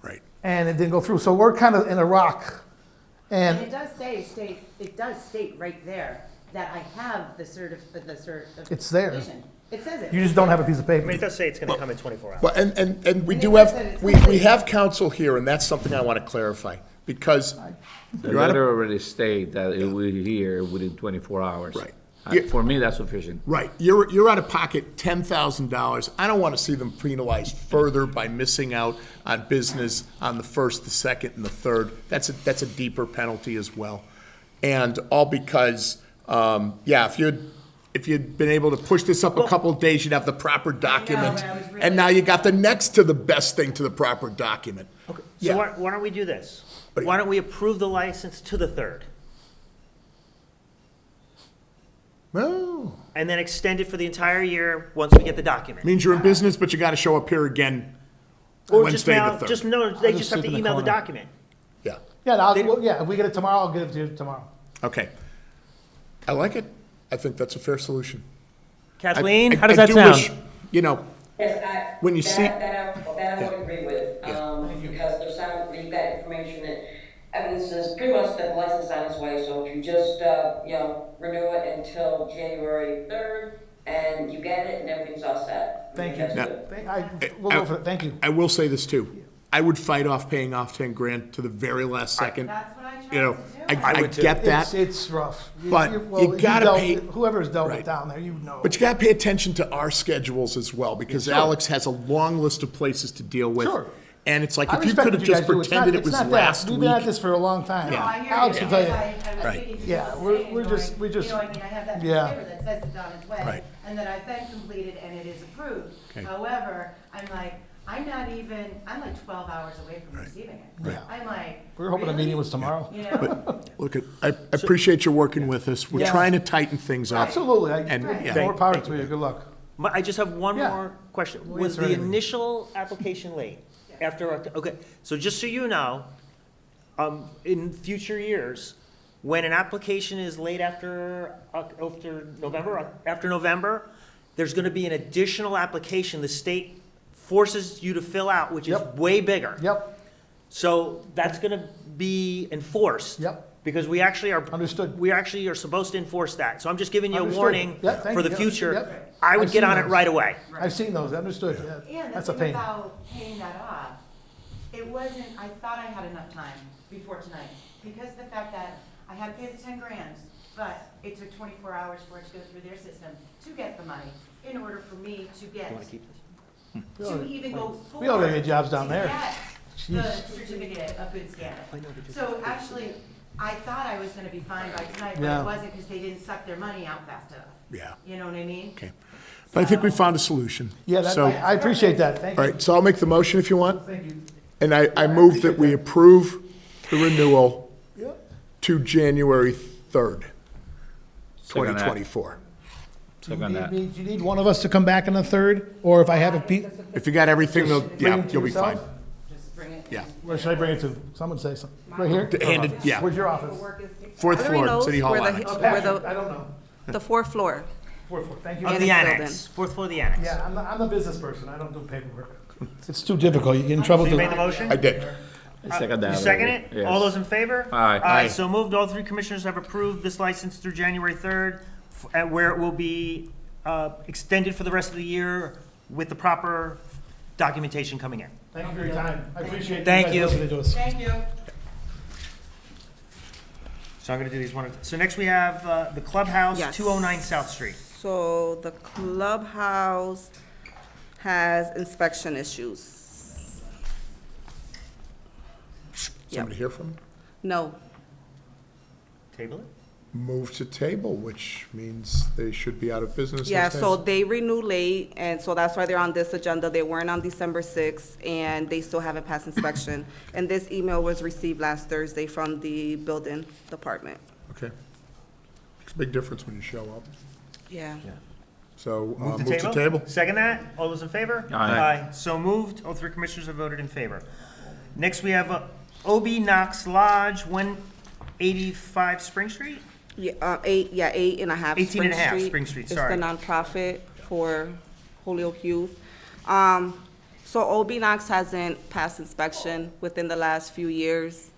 Right. and it didn't go through, so we're kind of in a rock. And it And does state right there that I have the certification. It's there. It says it. you just don't have a piece of I mean, paper. it does say it's going to come in 24 hours. Well, and we And do it have, said it's we complete. have counsel here, and that's something I want to clarify. because The you're out letter of, already state that it will be here within 24 hours. Right. For me, that's sufficient. right, you're out of pocket $10,000. I don't want to see them penalized further by missing out on business on the first, the second, and the third. That's a deeper penalty as well. And all because, if you'd been able to push this up a couple of days, you'd have the proper document. I was really- And now you got the next to the best thing to the proper document. So Yeah. why don't we do this? What do you- Why don't we approve the license to the 3rd? Oh, And then extend it for the entire year once we get the document? means you're in business, but you got to show up here again Or just Wednesday now, the 3rd. just, no, they I'll just just have sit to in the email the corner. document. Yeah, Yeah, They- if we get it tomorrow, I'll get it to you tomorrow. okay. I like it. I think that's a fair solution. Kathleen, I- how does I that do sound? wish, You know, Yes, When you see- that I would agree with, because there's some, you've got information that evidences pretty much that the license is on its way, so if you just, renew it until January 3rd, and you get it, and everything's all set. Thank you. That's Yeah. good. We'll go for it, thank you. I will say this too. I would fight off paying off 10 grand to the very last second. That's what I tried You know, to do. I get that, It's rough. But Well, you gotta dealt- pay- Whoever's dealt with Right. down there, you know. but you gotta pay attention to our schedules as well, because Sure. Alex has a long list of places to deal with. Sure. And it's like, I if you respect could what have you just guys do. It's not- pretended it it's was not that. last We've been at week. this for a long time. No, I hear Alex you. will tell you. I was Right. thinking Yeah, the same we're thing, just- going, we just- You know, I mean, I have that Yeah. paper that says it's on its way, Right. and that I've been completed and it is approved. Okay. However, I'm like, I'm like 12 hours away from receiving it. Right. I'm like. We were hoping the meeting really? was tomorrow. You know? Look, I appreciate you working with us. We're Yeah. trying to tighten things up. Absolutely. And, yeah. More power to you, good luck. I just have one Yeah. more question. We'll Was answer the anything. initial application late? Okay, so just so you know, in future years, when an application is late after November, there's gonna be an additional application the state forces you to fill out, which is Yep. way bigger. Yep, So that's gonna be enforced. Yep. Because we actually are. Understood. We actually are supposed to enforce that. So I'm just giving you a Understood. warning Yep, thank for the you. future. Yep. I would I've get seen on it those. right away. I've seen those, understood. Yeah, And that's the a thing pain. about paying that off, it wasn't, I thought I had enough time before tonight, because the fact that I had to pay the 10 grand, but it took 24 hours for it to go through their system to get the money, in order for me to get, to even go forward. We all gotta get jobs down to there. get the Jeez. certificate of good standing. So actually, I thought I was gonna be fine by tonight, but Yeah. it wasn't, because they didn't suck their money out fast enough. Yeah, You know what I mean? okay. But I think we found a solution. Yeah, So, I appreciate that, thank all you. right, so I'll make the motion if you want. Thank you. And I move that we approve the renewal Yep. to January 3rd, Second that. 2024. Do you Second that. need do you need one of us to come back on the 3rd, or if I have a If you got everything, Just bring yeah, it to you'll be fine. yourself? Just bring it. Yeah. Where should I bring it to? Someone say something. Right here? Handed, yeah, Where's your office? fourth Everybody floor, knows City Hall where the- Annex. Oh, Where Patrick, the- I don't know. The 4th floor. Thank you. Of Annex the annex, building. 4th floor of the annex. Yeah, I'm the business person, I don't do paperwork. It's too difficult, you get in trouble. So you doing- made the motion? I did. I second that. You second it? Yes. All those in favor? Aye. Aye. So moved. All 3 commissioners have approved this license through January 3rd, where it will be extended for the rest of the year with the proper documentation coming in. Thank you for your time, I appreciate Thank guys you. listening to us. Thank you. So I'm gonna do these one at a time. So next we have the Clubhouse, Yes. 209 South Street. So the clubhouse has inspection issues. Somebody hear from them? No, Table it? Move to table, which means they should be out of business. yeah, those so days. they renew late, and so that's why they're on this agenda. They weren't on December 6th, and they still haven't passed inspection. And this email was received last Thursday from the building department. Okay. Makes a big difference when you show up. Yeah. So, Move to table? Second that? All those in favor? Aye. So moved. All 3 commissioners have voted in favor. Next, we have Obie Knox Lodge, 185 Spring Street? Yeah, 8.5 18 and a half Spring Street, sorry. It's the nonprofit for Holyoke Youth. So Obie Knox hasn't passed inspection within the last few years.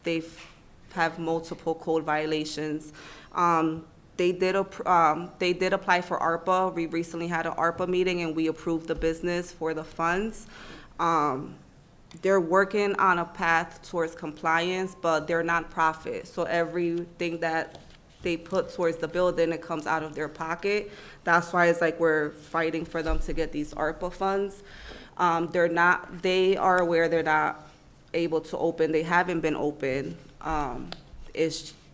Have multiple code violations. They did apply for ARPA. We recently had an ARPA meeting and we approved the business for the funds. they're working on a path towards compliance, but they're nonprofit. So everything that they put towards the building, it comes out of their pocket. That's why it's like we're fighting for them to get these ARPA funds. They are aware they're not able to open. They haven't been open.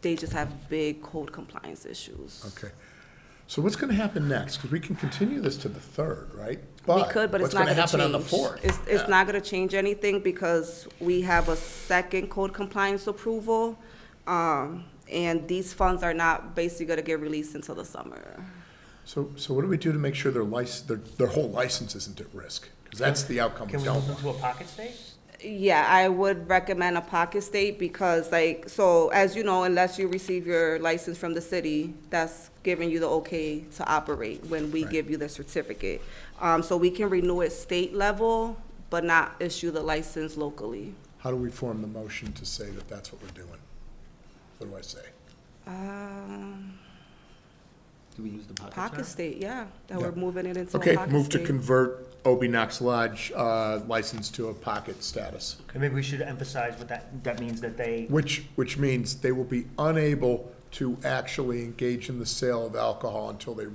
They just have big code compliance issues. Okay. So what's going to happen next? Because we can continue this to the 3rd, right? We could, but it's not going to change. What's going to happen on the 4th? It's not going to change anything because we have a second code compliance approval. And these funds are not basically going to get released until the summer. So what do we do to make sure their whole license isn't at risk? Because that's the outcome we Can we don't move want. into a pocket state? Yeah, I would recommend a pocket state because so as you know, unless you receive your license from the city, that's giving you the okay to operate when we give you the certificate. So we can renew it state level, but not issue the license locally. How do we form the motion to say that that's what we're doing? What do I say? Do we use the pocket Pocket term? state, yeah, that Yeah. we're moving it into a Okay, pocket move to state. convert Obie Knox Lodge license to a pocket status, And maybe we should emphasize what that means, that they, which means they will be unable to actually engage in the sale of alcohol until they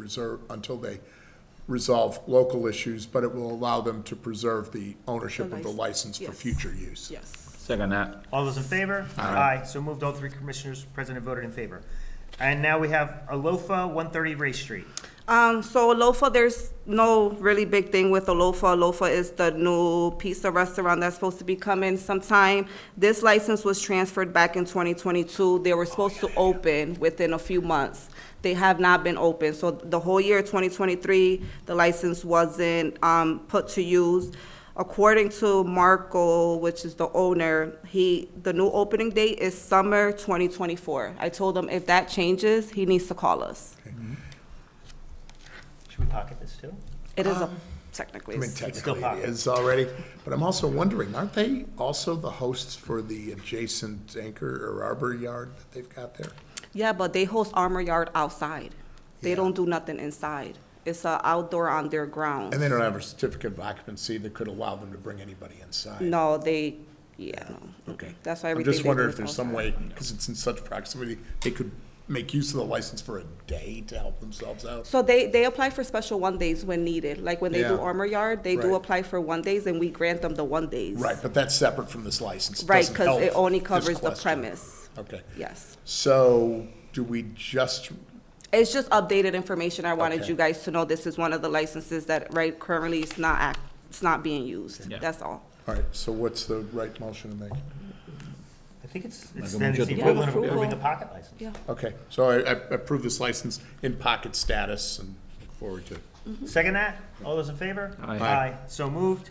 resolve local issues, but it will allow them to preserve the ownership The of the license for yes. future use. Yes. Second that. all those in favor? Aye. So moved, all 3 commissioners present and voted in favor. And now we have ALOFA, 130 Race Street. So ALOFA, there's no really big thing with ALOFA. ALOFA is the new pizza restaurant that's supposed to be coming sometime. This license was transferred back in 2022. They were supposed to open within a few months. They have not been open. So the whole year 2023, the license wasn't put to use. According to Marco, which is the owner, the new opening date is summer 2024. I told him if that changes, he needs to call us. Should we pocket this too? It is technically. I mean, it's- technically pocket. it is already, but I'm also wondering, aren't they also the hosts for the adjacent Anchor or Arbor Yard that they've got there? Yeah, but they host Armor Yard outside. They Yeah. don't do nothing inside. It's outdoor on their grounds. And they don't have a certificate of occupancy that could allow them to bring anybody inside? No, no. Okay. That's why I'm everything just they wondering do if is there's some outside. way, because it's in such proximity, they could make use of the license for a day to help themselves out? So they apply for special 1-days when needed. Like when they do Yeah. Armor Yard, they do Right. apply for 1-days and we grant them the 1-days. Right, but that's separate from this license. It Right, doesn't because help it only this covers the question. premise. Okay. Yes. So do we just, It's just updated information. I wanted Okay. you guys to know this is one of the licenses that currently it's not being used. Yeah. That's all. all right, so what's the right motion to make? I think it's Like a then it's the motion. equivalent of Yeah, approving a approval. pocket license. Yeah. Okay, so I approve this license in pocket status and look forward to it. Second that? All those in favor? Aye. Aye. So moved.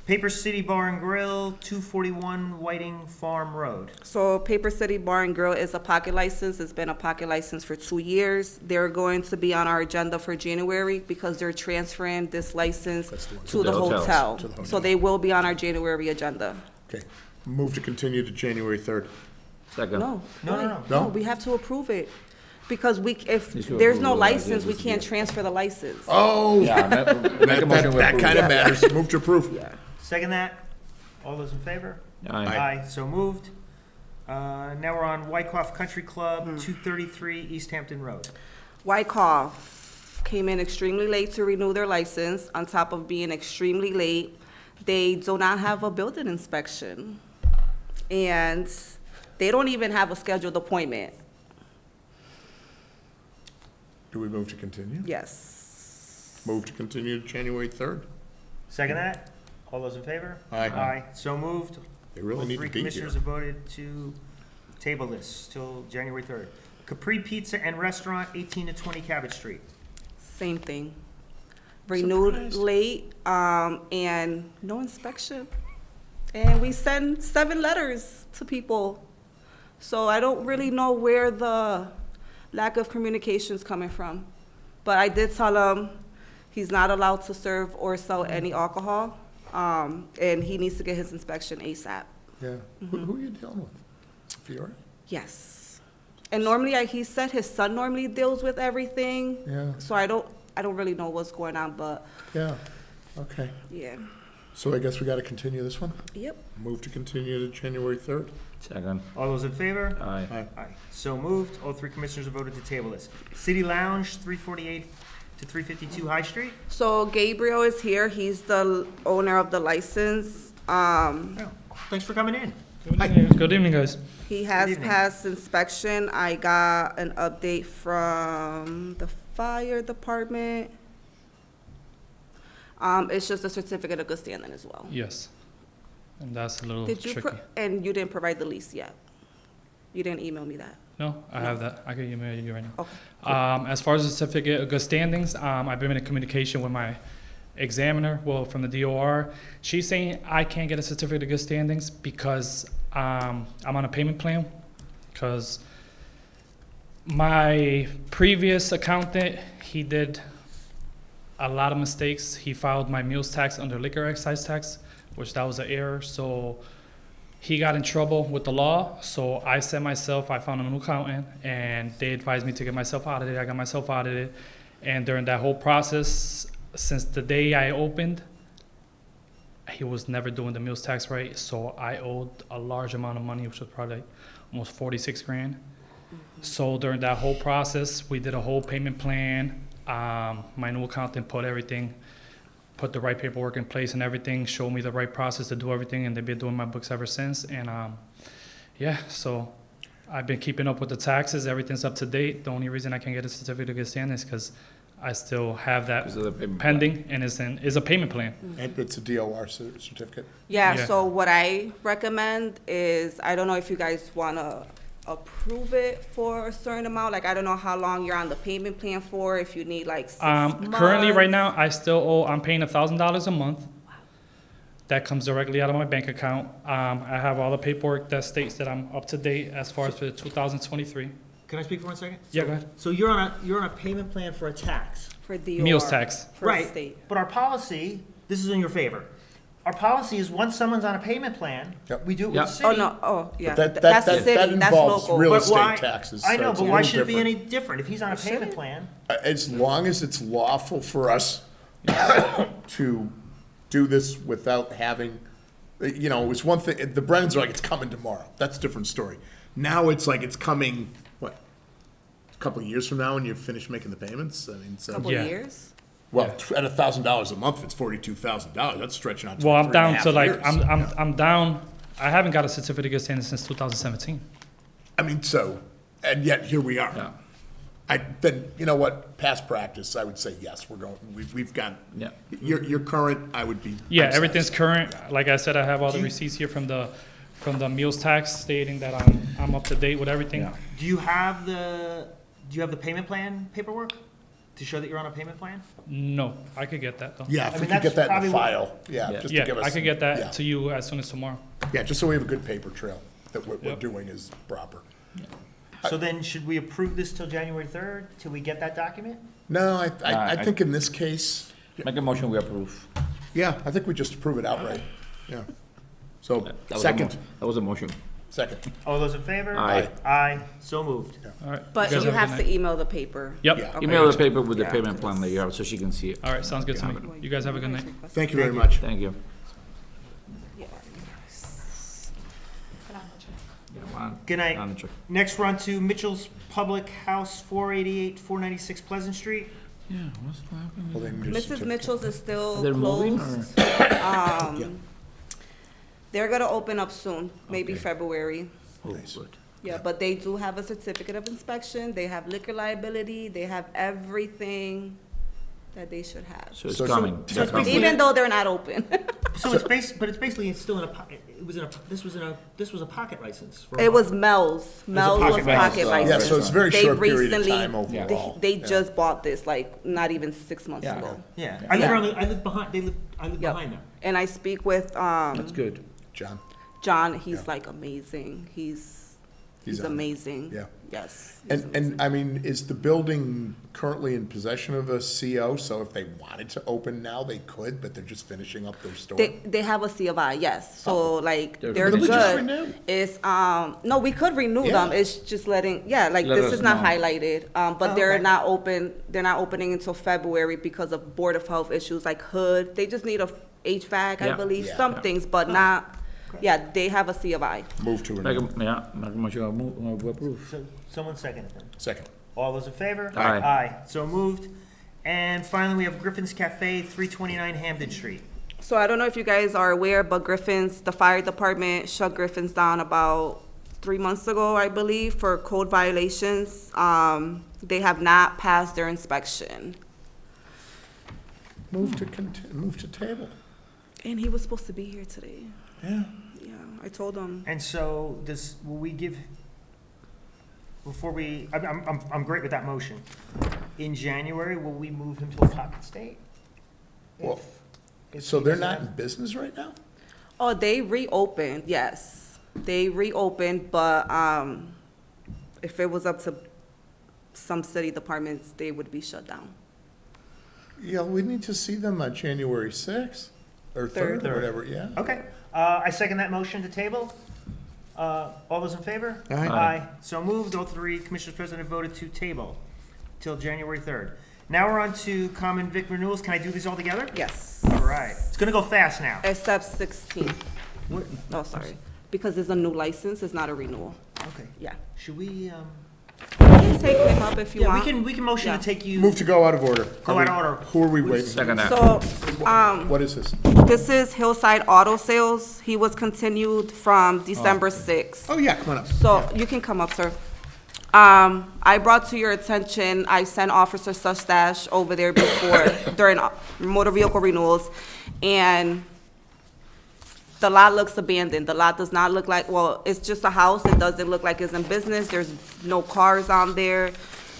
Paper City Bar and Grill, 241 Whiting Farm Road. So Paper City Bar and Grill is a pocket license. It's been a pocket license for 2 years. They're going to be on our agenda for January because they're transferring this license That's the one. to the the hotels. hotel. To the hotel. So they will be on our January agenda. Okay, move to continue to January 3rd. Second. No. No, why? no, no. No? We have to approve it. Because if You should there's no approve it. license, we This is can't it. transfer the license. Oh, Yeah, make a motion to that approve. kind of matters. Move to approve. Yeah. Second that? All those in favor? Aye. So moved. Now we're on Wyckoff Country Club, Hmm. 233 Easthampton Road. Wyckoff came in extremely late to renew their license. On top of being extremely late, they do not have a building inspection. And they don't even have a scheduled appointment. Do we move to continue? Yes. Move to continue to January 3rd? Second that? All those in favor? Aye. So moved. They really All need to 3 be here. commissioners have voted to table this till January 3rd. Capri Pizza and Restaurant, 18 to 20 Cabot Street. Same thing. Renewed Surprised. late, and no inspection. And we send 7 letters to people. So I don't really know where the lack of communication is coming from. But I did tell him he's not allowed to serve or sell any alcohol, and he needs to get his inspection ASAP. Yeah. Who are you dealing with? Fiore? Yes. And normally, he said his son normally deals with everything. Yeah. So I don't really know what's going on, but Yeah, okay. yeah. So I guess we gotta continue this one? Yep. Move to continue to January 3rd? Second. All those in favor? Aye. Aye. So moved. All three commissioners have voted to table this. City Lounge, 348 to 352 High Street. So Gabriel is here. He's the owner of the license. Oh, thanks for coming in. Good evening, guys. He Good has evening. passed inspection. I got an update from the fire department. It's just a certificate of good standing as well. Yes. And that's a little Did you, tricky. and you didn't provide the lease yet? You didn't email me that? No, I have that. I can email you right now. Okay. As far as the certificate of good standings, I've been in communication with my examiner, well, from the DOR. She's saying I can't get a certificate of good standings because I'm on a payment plan. Because my previous accountant, he did a lot of mistakes. He filed my meals tax under liquor excise tax, which that was an error. So he got in trouble with the law. So I said myself, I found a new accountant, and they advised me to get myself out of it. I got myself out of it. And during that whole process, since the day I opened, he was never doing the meals tax right. So I owed a large amount of money, which was probably like almost 46 grand. So during that whole process, we did a whole payment plan. My new accountant put the right paperwork in place and everything, showed me the right process to do everything, and they've been doing my books ever since. And yeah, so I've been keeping up with the taxes. Everything's up to date. The only reason I can get a certificate of good standing is because I still have that Because of the payment pending, and it's a payment plan. And it's a DOR certificate? Yeah, Yeah. so what I recommend is, I don't know if you guys wanna approve it for a certain amount, like, I don't know how long you're on the payment plan for, if you need like 6 months. Currently, right now, I'm paying $1,000 a month. That comes directly out of my bank account. I have all the paperwork that states that I'm up to date as far as for 2023. Can I speak for 1 second? Yeah, go ahead. So you're on a payment plan for a tax. For DOR. Meals tax. For Right, state. but our policy, this is in your favor. Our policy is once someone's on a payment plan, Yep. we do it with Yep. the city. Oh, no, oh, yeah, But that's the that city, that's involves local. real But why- estate taxes. I so know, it's but a why little should it be any different. different? If he's on a payment plan, As long as it's lawful for us to do this without having, you know, it was one thing, the Brennans are like, it's coming tomorrow. That's a different story. Now it's like it's coming, what, a couple of years from now when you finish making the payments? I mean, so, Couple Yeah. years? well, at $1,000 a month, it's $42,000. That's stretching out to Well, I'm 3.5 down to like, years. Yeah. I'm down, I haven't got a certificate of good standing since 2017. I mean, so, and yet here we are. Yeah. Then, you know what, past practice, I would say, yes, we've got, Yeah. you're current, I would be. Yeah, I'm everything's current. Like I said, I have all the receipts here from the meals tax stating that I'm up to date with everything. Yeah. do you have the payment plan paperwork to show that you're on a payment plan? No, I could get that though. Yeah, I if we mean, could get that's that in probably the what- file, yeah, Yeah. just to Yeah, give us. I could get yeah. that to you as soon as tomorrow. Yeah, just so we have a good paper trail, that what we're Yep. doing is proper. So then, should we approve this till January 3rd, till we get that document? No, I I- think in this case, Make a motion, we approve. yeah, I think we just approve it outright, yeah. So, That was a second, That was a motion. second. All those in favor? Aye. Aye, so moved. All right. But guys you a have good to email the paper. Yep. Yeah. Okay. Email the paper with the Yeah. payment plan that you have, so she can see it. All right, sounds good to me. You guys have a good night. Thank you very much. Thank you. Yeah. Good night. On the check. Next, we're on to Mitchell's Public House, 488, 496 Pleasant Street. Yeah, what's happening? Well, then just Mrs. certificate. Mitchell's is still They're moving, closed. or? They're gonna open up soon, maybe Okay. February. Oh, Nice. good. Yeah, but they do have a certificate of inspection, they have liquor liability, they have everything that they should have. So it's So- coming. so They're it's coming. basically- Even though they're not open. So it's basically it's still in a, this was a pocket license. for a It while. was Mel's. Mel's was pocket pocket license. Yeah, license. so it's a very They short period of recently- time overall. They Yeah. just bought this, like, not even 6 months Yeah. ago. Yeah, Yeah. I live behind, I live Yep. behind them. And I speak with, That's good. John, John, he's Yeah. like amazing, he's He's on it. amazing. Yeah. Yes. he's and, amazing. and I mean, is the building currently in possession of a CO? So if they wanted to open now, they could, but they're just finishing up their store? They have a C of I, yes, so like, They're they're Then we just good. renew. It's, no, we could renew them, Yeah. it's just letting, yeah, like, Let this us is not know. highlighted, but Oh, they're okay. not opening until February because of Board of Health issues like hood, they just need HVAC, I Yeah. believe, Yeah. some things, but not, yeah, they have a C of I. Move to Make renew. make a motion to approve. So, someone second it then. Second. All those in favor? Aye. Aye, so moved. And finally, we have Griffin's Cafe, 329 Hampden Street. So I don't know if you guys are aware, but Griffin's, the fire department shut Griffin's down about 3 months ago, I believe, for code violations. They have not passed their inspection. Move to table. And he was supposed to be here today. Yeah. Yeah, I told him. And so, will we give, before we, I'm great with that motion. In January, will we move him to a pocket state? Well, If so he they're doesn't not have- in business right now? Oh, they reopened, yes. They reopened, but if it was up to some city departments, they would be shut down. Yeah, we need to see them on January 6th, or 3rd, or Third. whatever, yeah. Okay, I second that motion to table. All those in favor? Aye. So moved, all three commissioners present have voted to table till January 3rd. Now we're on to common vic renewals. Can I do these all together? Yes, All right, it's gonna go fast now. except 16. Oh, sorry, because it's a new license, it's not a renewal. Okay, Yeah. should we, You can take him up if you yeah, want. we can motion to Yeah. take you. Move to go out of order. Go out of order. Who are we waiting? Second that. So, What is this? this is Hillside Auto Sales. He was continued from December 6th. Oh, yeah, come on up. So you can come up, sir. I brought to your attention, I sent Officer Sustache over there before, during motor vehicle renewals, and the lot looks abandoned. The lot does not look like, well, it's just a house. It doesn't look like it's in business. There's no cars on there.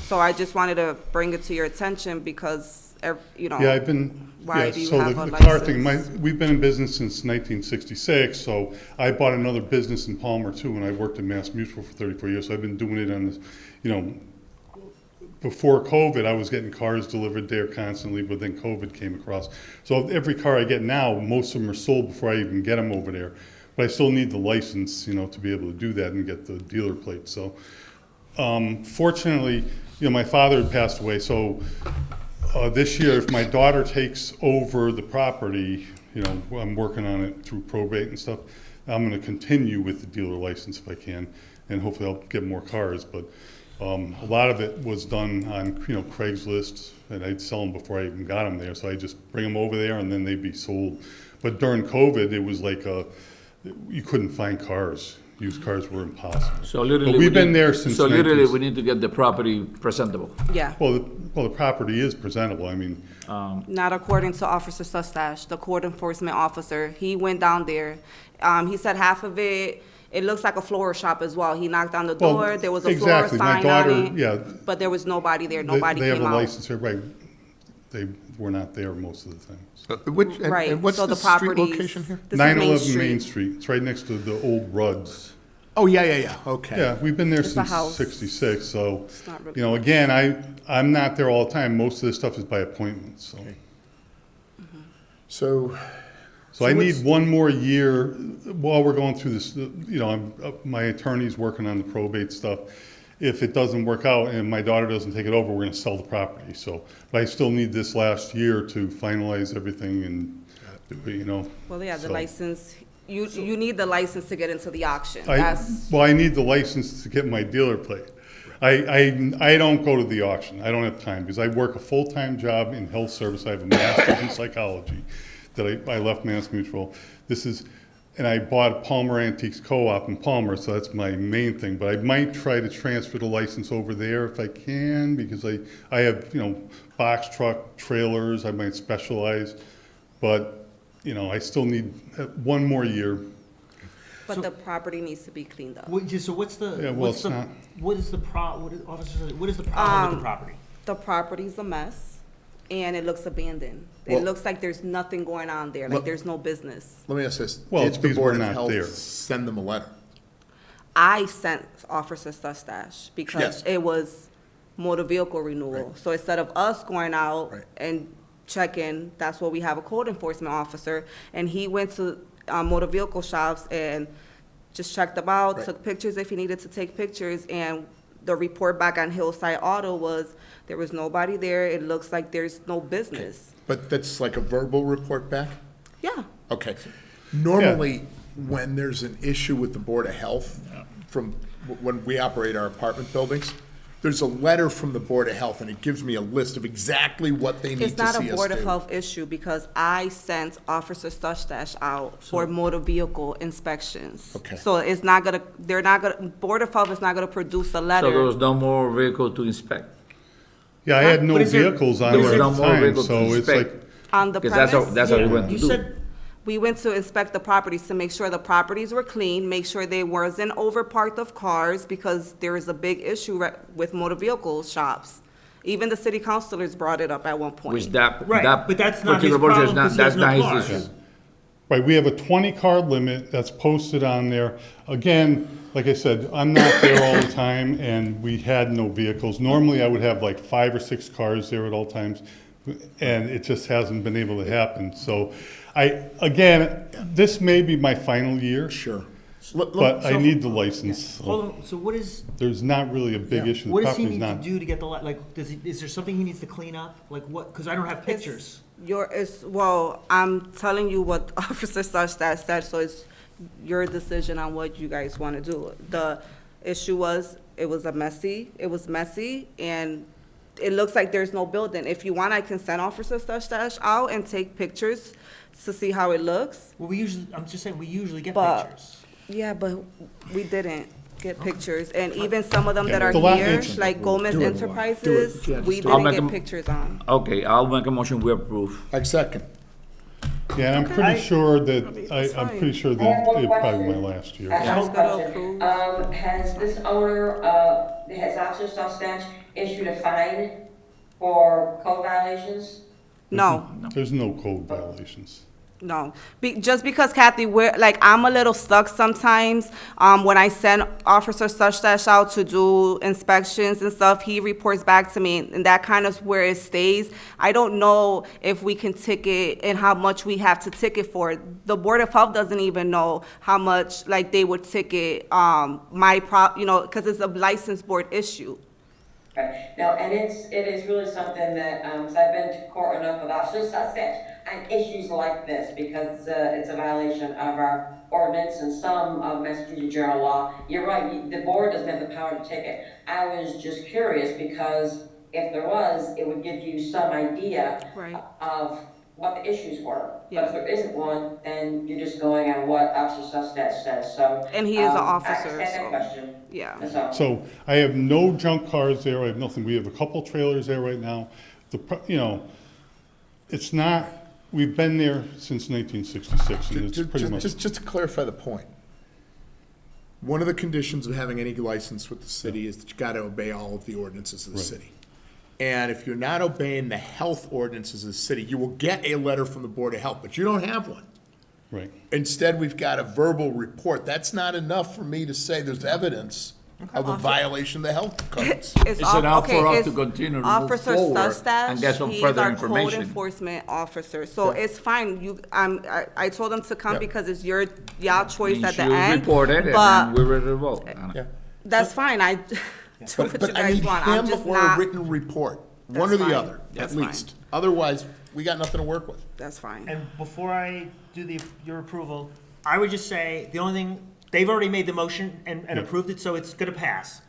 So I just wanted to bring it to your attention because, you know. Yeah, I've been, Why yeah, do you so have the a car thing, license? we've been in business since 1966, so I bought another business in Palmer too, and I worked in Mass Mutual for 34 years, so I've been doing it on this, you know, before COVID, I was getting cars delivered there constantly, but then COVID came across. So every car I get now, most of them are sold before I even get them over there. But I still need the license, you know, to be able to do that and get the dealer plate, so. Fortunately, you know, my father had passed away, so this year, if my daughter takes over the property, you know, I'm working on it through probate and stuff, I'm gonna continue with the dealer license if I can, and hopefully I'll get more cars, but a lot of it was done on, you know, Craigslist, and I'd sell them before I even got them there, so I just bring them over there and then they'd be sold. But during COVID, it was like you couldn't find cars. Used cars were impossible. So literally. But we've been there since So literally, 19 we need to get the property presentable. Yeah, Well, the property is presentable, I mean, not according to Officer Sustache, the code enforcement officer. He went down there. He said half of it, it looks like a floral shop as well. He knocked on the Well, door, there was a floral exactly. My sign daughter, on it. yeah. But there was nobody there, nobody They came have a out. license here, right, they were not there most of the time. Right, And what's so the the street properties- location here? This is Main 911 Main Street, it's right next to the old Rudd's. Oh, yeah, okay. Yeah, we've been there It's a since house. '66, so, It's not really you know, again, I'm not there all the time, most of this stuff is by appointment, so. So, So I what's- need one more year while we're going through this, you know, my attorney's working on the probate stuff. If it doesn't work out and my daughter doesn't take it over, we're gonna sell the property, so. But I still need this last year to finalize everything and, you know. Well, yeah, the so. license, you need the license to get into the auction. That's, Well, I need the license to get my dealer plate. I don't go to the auction, I don't have time, because I work a full-time job in health service, I have a master's in psychology that I left Mass Mutual. And I bought Palmer Antiques Co-op in Palmer, so that's my main thing, but I might try to transfer the license over there if I can, because I have, you know, box truck, trailers, I might specialize, but, you know, I still need one more year. but the property needs to be cleaned up. So what's the, Yeah, well, what's it's the, not- what is the officer, what is the problem with the property? The property's a mess, and it looks abandoned. It Well- looks like there's nothing going on there, like Look- there's no business. let me ask this. Well, Did it's the because Board we're of not Health there. send them a letter? I sent Officer Sustache because Yes. it was motor vehicle renewal. Right. So instead of us going out Right. and checking, that's what we have a code enforcement officer. And he went to motor vehicle shops and just checked them out, Right. took pictures if he needed to take pictures. And the report back on Hillside Auto was there was nobody there. It looks like there's no business. But that's like a verbal report back? Yeah. Okay. Normally, when there's an issue with the Board of Health, from when we operate our apartment buildings, there's a letter from the Board of Health, and it gives me a list of exactly what they need It's to see us not do. a Board of Health issue because I sent Officer Sustash out for motor vehicle inspections. Okay. So it's not gonna, Board of Health is not gonna produce a So letter. there was no more vehicle to inspect? Yeah, I had no But is there- vehicles on There there was at no the more time, vehicle to so it's inspect. like, On the Because premise? that's what we went to You do. said, We went to inspect the properties to make sure the properties were clean, make sure they wasn't overparked of cars, because there is a big issue with motor vehicle shops. Even the city councilors brought it up at one point. Which that, Right, that but that's not his particular portion is problem not, 'cause he has that's no not cars. his issue. right, we have a 20-car limit that's posted on there. Again, like I said, I'm not there all the time, and we had no vehicles. Normally, I would have like 5 or 6 cars there at all times, and it just hasn't been able to happen. So again, this may be my final year. Sure. But I need the license. hold on, so what is, There's not really a big issue. The what does he property's need to not. do to get the, like, is there something he needs to clean up? Like what, because I don't have pictures. Well, I'm telling you what Officer Sustash said, so it's your decision on what you guys want to do. The issue was, it was messy, and it looks like there's no building. If you want, I can send Officer Sustash out and take pictures to see how it looks. Well, I'm just saying, we usually get But- pictures. Yeah, but we didn't get pictures, and even some of them that Yeah, are the lot here, needs- like Gomez Do it. Enterprises, Do it. Yeah, we just do it. I'll didn't make get a- pictures on. Okay, I'll make a motion, we approve. Like second. Yeah, and I'm pretty sure that, I'm pretty sure I have that one it probably question. my last year. I have Sounds a good. question. Has this owner, has Officer Sustash issued a fine for code violations? No. There's no code violations. No, just because Kathy, I'm a little stuck sometimes. When I send Officer Sustash out to do inspections and stuff, he reports back to me, and that kind of where it stays. I don't know if we can ticket and how much we have to ticket for. The Board of Health doesn't even know how much, like, they would ticket, because it's a license board issue. Right. Now, and it is really something that, because I've been to court enough with Officer Sustash on issues like this, because it's a violation of our ordinance and some of Massachusetts general law. You're right, the board doesn't have the power to take it. I was just curious, because if there was, it would give you some idea Right. of what the issues were. Yeah. But if there isn't one, then you're just going on what Officer Sustash says, so. And he is an I officer, asked that so, question. yeah. That's all. So I have no junk cars there, I have nothing. We have a couple trailers there right now. It's not, we've been there since 1966, and it's pretty much. Just to clarify the point, one of the conditions of having any license with the city is that you gotta obey all of the ordinances of the Right. city. And if you're not obeying the health ordinances of the city, you will get a letter from the Board of Health, but you don't have one. Right. Instead, we've got a verbal report. That's not enough for me to say there's evidence of a violation of the health codes. It's enough for us to continue to move Officer forward Sustash, and get some he's further our code information. enforcement officer, so it's fine. I told him to come Yeah. because it's y'all choice at the You end. report it, and But then we're ready to vote. Yeah. that's fine. I do what you But I guys need want. I'm him just or a not. written report, one That's or the fine. other, at That's fine. least. Otherwise, we got nothing to work with. That's fine. And before I do your approval, I would just say, the only thing, they've already made the motion and approved it, so it's gonna pass.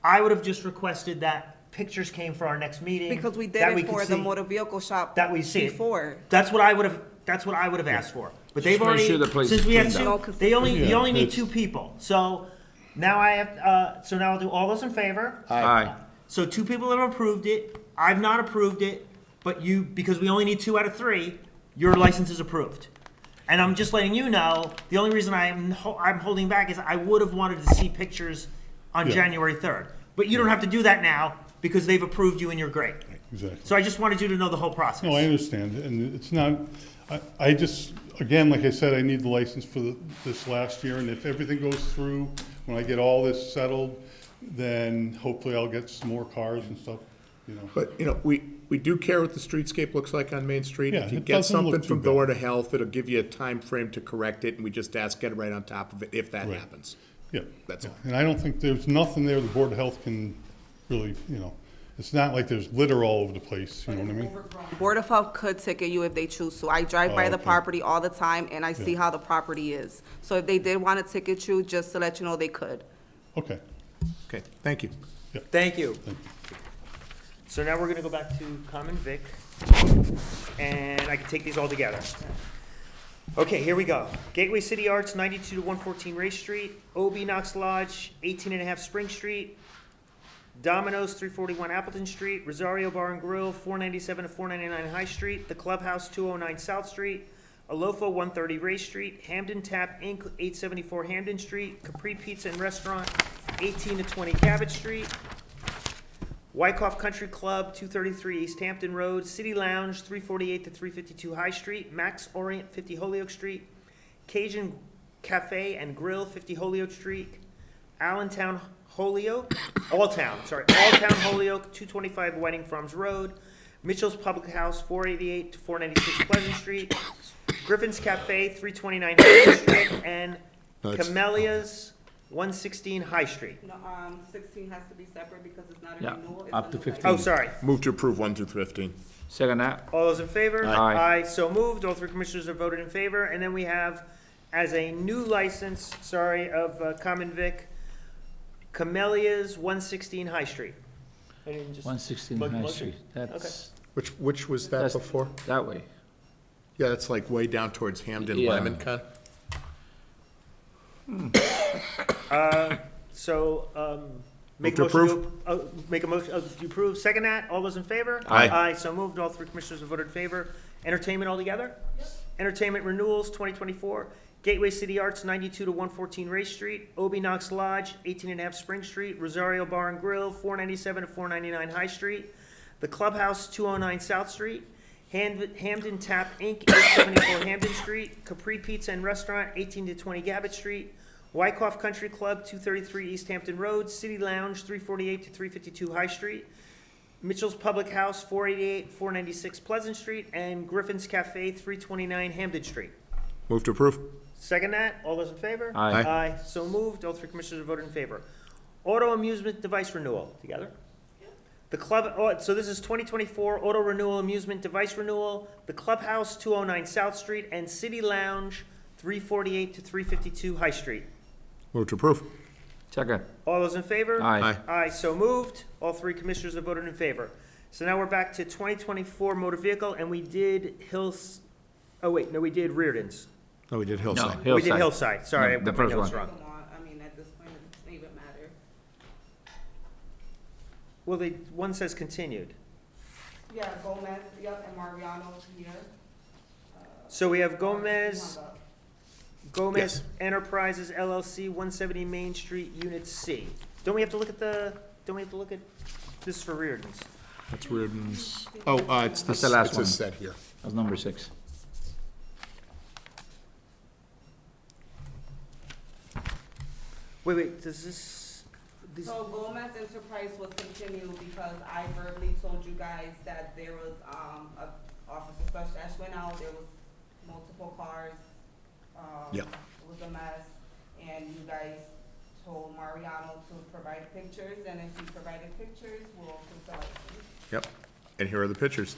I would have just requested that pictures came for our next meeting. Because we did that it could for the see- motor vehicle shop That we see it. before. That's what I would have asked for. But they've make already, sure the place since is we have cleaned two, up. you Yeah, only need it's- 2 people. So now I have, so now I'll do all those in favor. Aye. So 2 people have approved it. I've not approved it, but because we only need 2 out of 3, your license is approved. And I'm just letting you know, the only reason I'm holding back is I would have wanted to see pictures on Yeah. January 3rd. But you don't have to do that now because they've approved you and you're great. Exactly. So I just wanted you to know the whole process. No, I understand, and it's not, I just, again, like I said, I need the license for this last year, and if everything goes through, when I get all this settled, then hopefully I'll get some more cars and stuff, But, we do care what the streetscape looks like on Main Street. Yeah, If you it get doesn't look something too from bad. Board of Health, it'll give you a time frame to correct it, and we just get it right on top of it if that Right. happens. Yeah. That's all. And I don't think, there's nothing there the Board of Health can really, It's not like there's litter all over the place, you know what I mean? Board of Health could ticket you if they choose to. I drive by the okay. property all the time, and I see how the property is. So if they did want to ticket you, just to let you know, they could. Okay. Okay, thank you. Thank you. So now we're gonna go back to Common Vic, and I can take these all together. Okay, here we go. Gateway City Arts, 92 to 114 Race Street. Obie Knox Lodge, 18.5 Spring Street. Domino's, 341 Appleton Street. Rosario Bar and Grill, 497 to 499 High Street. The Clubhouse, 209 South Street. ALOFA, 130 Race Street. Hampden Tap Inc., 874 Hampden Street. Capri Pizza and Restaurant, 18 to 20 Cabot Street. Wyckoff Country Club, 233 Easthampton Road. City Lounge, 348 to 352 High Street. Max Orient, 50 Holyoke Street. Cajun Cafe and Grill, 50 Holyoke Street. Allentown Holyoke, Alltown Holyoke, 225 Wedding Farms Road. Mitchell's Public House, 488 to 496 Pleasant Street. Griffin's Cafe, 329 Hampden Street. And Camellia's, 116 High Street. No, 16 has to be separate because it's not a Yeah, renewal. it's up a to new 15. Oh, sorry. Move to approve 1 through 15. Second that. All those in favor? Aye. So moved. All three commissioners have voted in favor. And then we have, as a new license, of Common Vic, Camellia's, 116 High Street. I didn't just- 116 Mo- High motion? Street. That's Which was that That's- before? that way. Yeah, that's like way down towards Hampden, Yeah. Lyman, kind. Make Move a to motion make a motion to approve. Second that. All those in favor? Aye. Aye. So moved. All three commissioners have voted in favor. Entertainment altogether? Entertainment renewals, 2024. Gateway City Arts, 92 to 114 Race Street. Obie Knox Lodge, 18.5 Spring Street. Rosario Bar and Grill, 497 to 499 High Street. The Clubhouse, 209 South Street. Hampden Tap Inc., 874 Hampden Street. Capri Pizza and Restaurant, 18 to 20 Cabot Street. Wyckoff Country Club, 233 Easthampton Road. City Lounge, 348 to 352 High Street. Mitchell's Public House, 488, 496 Pleasant Street. And Griffin's Cafe, 329 Hampden Street. Move to approve. Second that. All those in favor? Aye. Aye. So moved. All three commissioners have voted in favor. Auto amusement device renewal. Together? The club, so this is 2024 auto renewal amusement device renewal. The Clubhouse, 209 South Street, and City Lounge, 348 to 352 High Street. Move to approve. Second. All those in favor? Aye. Aye, so moved. All three commissioners have voted in favor. So now we're back to 2024 motor vehicle, and we did we did Reardon's. No, we did Hillside. No, We did Hillside. Sorry, No, the I put my first notes one. wrong. I mean, at this point, it doesn't even matter. Well, one says continued. Yeah, Gomez, yep, and Mariano here. So we have Gomez Yes. Enterprises LLC, 170 Main Street, Unit C. Don't we have to look at this is for Reardon's? That's Reardon's. Oh, it's That's the last it's one. this set here. That's number 6. Wait, does this, So Gomez Enterprise was continued because I verbally told you guys that there was, a officer such dash went out, there was multiple cars. Yeah. It was a mess, and you guys told Mariano to provide pictures, and if he provided pictures, we'll approve the license. Yep. And here are the pictures.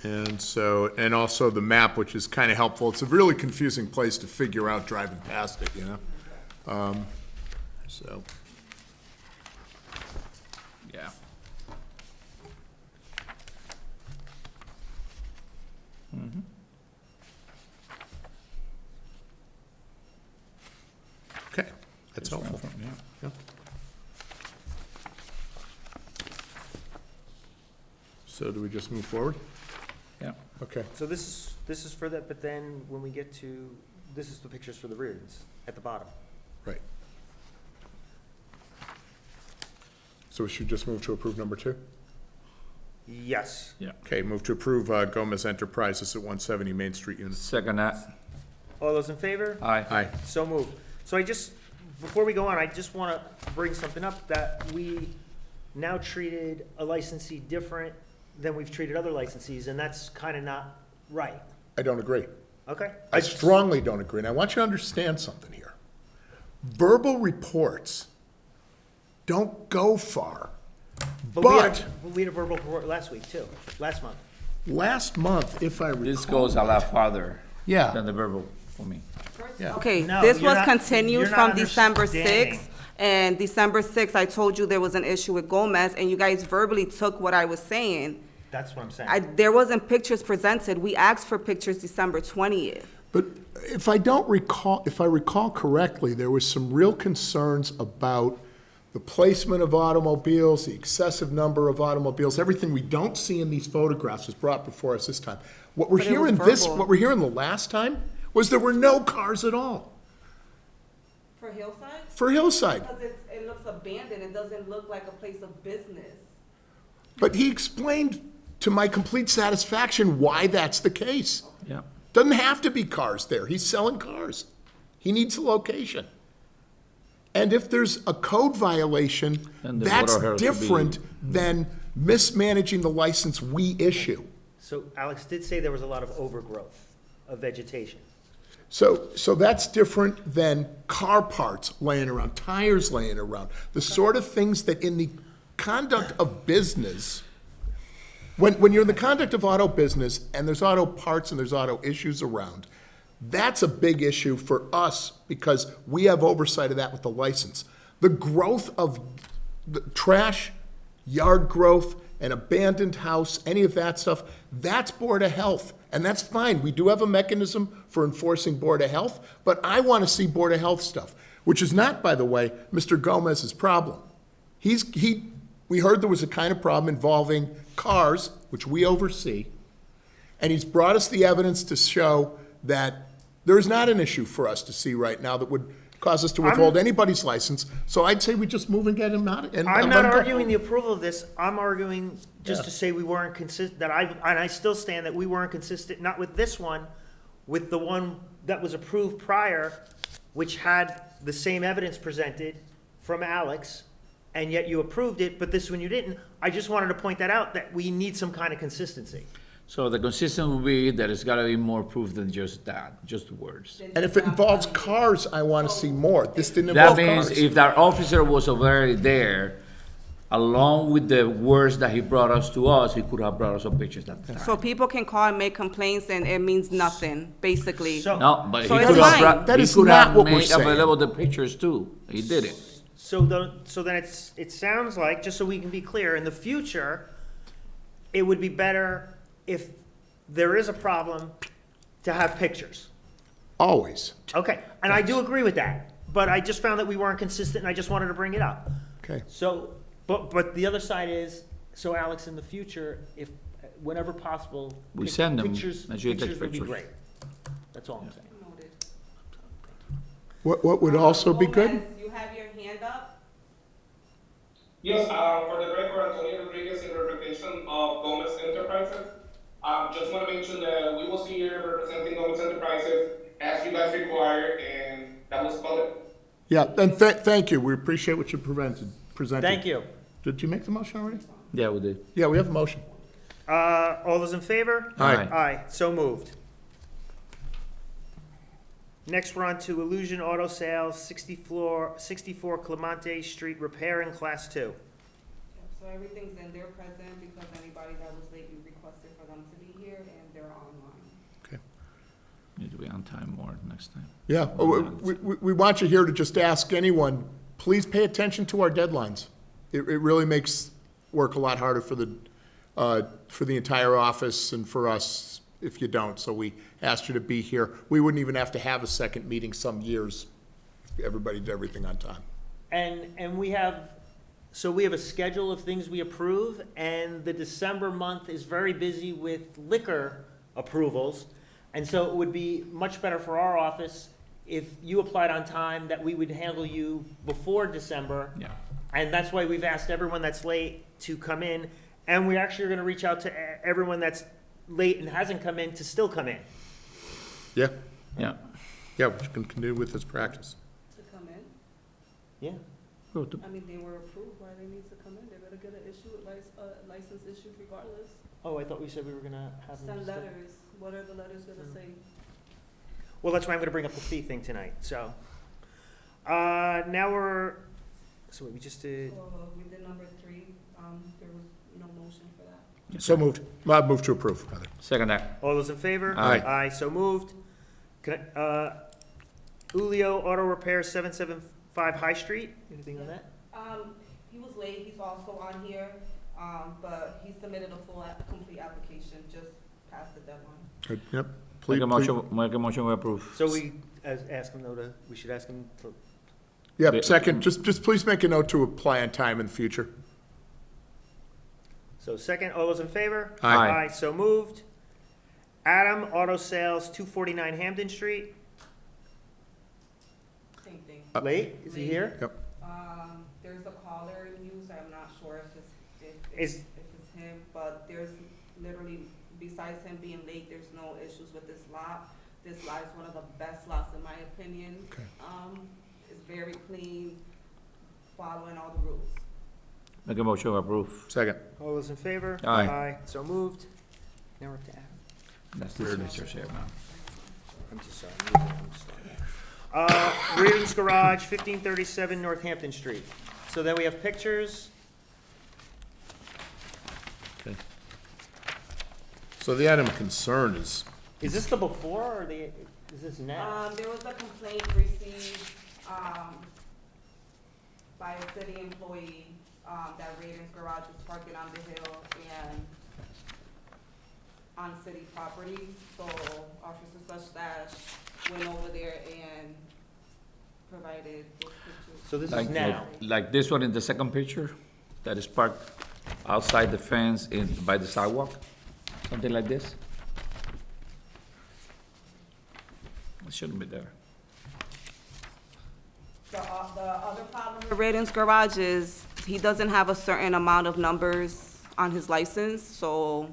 And so, and also the map, which is kind of helpful. It's a really confusing place to figure out driving past it, you know? So, Yeah. okay, that's helpful. Yeah. So do we just move forward? Yeah. Okay. so this is for that, but then when we get to, this is the pictures for the Reardon's at the bottom. Right. So we should just move to approve number 2? Yes. Okay, move to approve Gomez Enterprises at 170 Main Street, Unit C. Second that. All those in favor? Aye. Aye. So moved. So before we go on, I just want to bring something up that we now treated a licensee different than we've treated other licensees, and that's kind of not right. I don't agree. Okay? I strongly don't agree, and I want you to understand something here. Verbal reports don't go far. But we had a verbal report last week too, last month. last month, if I recall. This goes a lot farther Yeah. than the verbal for me. Yeah. Okay, No, this you're was not- continued you're not from December understanding. 6th. And December 6th, I told you there was an issue with Gomez, and you guys verbally took what I was saying. That's what I'm saying. There wasn't pictures presented. We asked for pictures December 20th. But if I recall correctly, there was some real concerns about the placement of automobiles, the excessive number of automobiles, everything we don't see in these photographs was brought before us this time. What we're But it was hearing verbal. what we're hearing the last time was there were no cars at all For Hillside? for Hillside. Because it looks abandoned. It doesn't look like a place of business. But he explained to my complete satisfaction why that's the case. Yeah. Doesn't have to be cars there. He's selling cars. He needs a location. And if there's a code violation, Then the that's water has to be- different than mismanaging the license we issue. So Alex did say there was a lot of overgrowth of vegetation. So that's different than car parts laying around, tires laying around, the sort of things that in the conduct of business, when you're in the conduct of auto business and there's auto parts and there's auto issues around, that's a big issue for us because we have oversight of that with the license. The growth of the trash, yard growth, an abandoned house, any of that stuff, that's Board of Health. And that's fine. We do have a mechanism for enforcing Board of Health, but I want to see Board of Health stuff, which is not, by the way, Mr. Gomez's problem. We heard there was a kind of problem involving cars, which we oversee, and he's brought us the evidence to show that there is not an issue for us to see right now that would cause us to withhold anybody's license. So I'd say we just move and get him out. And I'm let not him go. arguing the approval of this. I'm arguing just to say we weren't consistent, and I still stand that we weren't consistent, not with this one, with the one that was approved prior, which had the same evidence presented from Alex, and yet you approved it, but this one you didn't. I just wanted to point that out, that we need some kind of consistency. So the consistency will be that it's gotta be more proof than just that, just words. And if it involves cars, I want to see more. This didn't That involve means cars. if that officer was already there, along with the words that he brought us to us, he could have brought us some pictures that time. So people can call and make complaints, and it means nothing, basically. So- No, but he So could it's have, fine. brought- That he is could not have what we're made saying. available the pictures too. He did it. So then it sounds like, just so we can be clear, in the future, it would be better if there is a problem to have pictures. Always. Okay, and I do agree with that, but I just found that we weren't consistent, and I just wanted to bring it up. Okay. So, but the other side is, so Alex, in the future, if, whenever possible. We send them, Pictures and you take would be pictures. great. That's all I'm saying. What would also be good? Gomez, you have your hand up? Yes, for the record, Antonio Rodriguez in representation of Gomez Enterprises. Just want to mention that we was here representing Gomez Enterprises as you guys required, and that was about it. Yeah, and thank you. We appreciate what you presented. Thank you. Did you make the motion already? Yeah, we did. Yeah, we have a motion. All those in favor? Aye. Aye, so moved. Next, we're on to Illusion Auto Sales, 64 Clemente Street, repairing Class 2. So everything's in there present, because anybody that was late, we requested for them to be here, and they're online. Okay. Need to be on time more next time. Yeah, we want you here to just ask anyone, please pay attention to our deadlines. It really makes work a lot harder for the entire office and for us if you don't. So we asked you to be here. We wouldn't even have to have a second meeting some years if everybody did everything on time. And we have a schedule of things we approve, and the December month is very busy with liquor approvals. And so it would be much better for our office if you applied on time, that we would handle you before December. Yeah. And that's why we've asked everyone that's late to come in, and we actually are gonna reach out to everyone that's late and hasn't come in to still come in. Yeah, Yeah. yeah, we can continue with this practice. To come in? Yeah. Go to- I mean, they were approved, why they need to come in? They're gonna get an license issued regardless. Oh, I thought we said we were gonna have them. Send still- letters, what are the letters gonna say? Well, that's why I'm gonna bring up the fee thing tonight, so. So we just did, We did number 3, the So moved. Move to approve, rather. Second that. All those in favor? Aye. Aye, so moved. Julio Auto Repair, 775 High Street, anything on that? He was late, he's also on here, but he submitted a complete application, just past the deadline. Good, yep. Make a motion to approve. So we ask him though we should ask him to, Yep, second, just please make a note to apply on time in the future. so second, all those in favor? Aye. Aye, so moved. Adam Auto Sales, 249 Hampden Street, Same thing. late, is he here? Yep. There's a caller used, I'm not sure if Is- it's him, but there's literally, besides him being late, there's no issues with this lot. This lot is one of the best lots in my opinion. Okay. It's very clean, following all the rules. Make a motion to approve. Second. All those in favor? Aye. So moved. Now we're up to Adam. That's the signature here now. I'm just sorry. Reardon's Garage, 1537 Northampton Street. So then we have pictures. Okay. So the item of concern is, Is this the before or is this now? There was a complaint received, by a city employee, that Raiden's Garage was parking on the hill and on city property. So Officer Sustash went over there and provided those pictures. So this is now. Like this one in the second picture, that is parked outside the fence by the sidewalk, something like this. It shouldn't be there. The other problem with Raiden's Garage is he doesn't have a certain amount of numbers on his license, so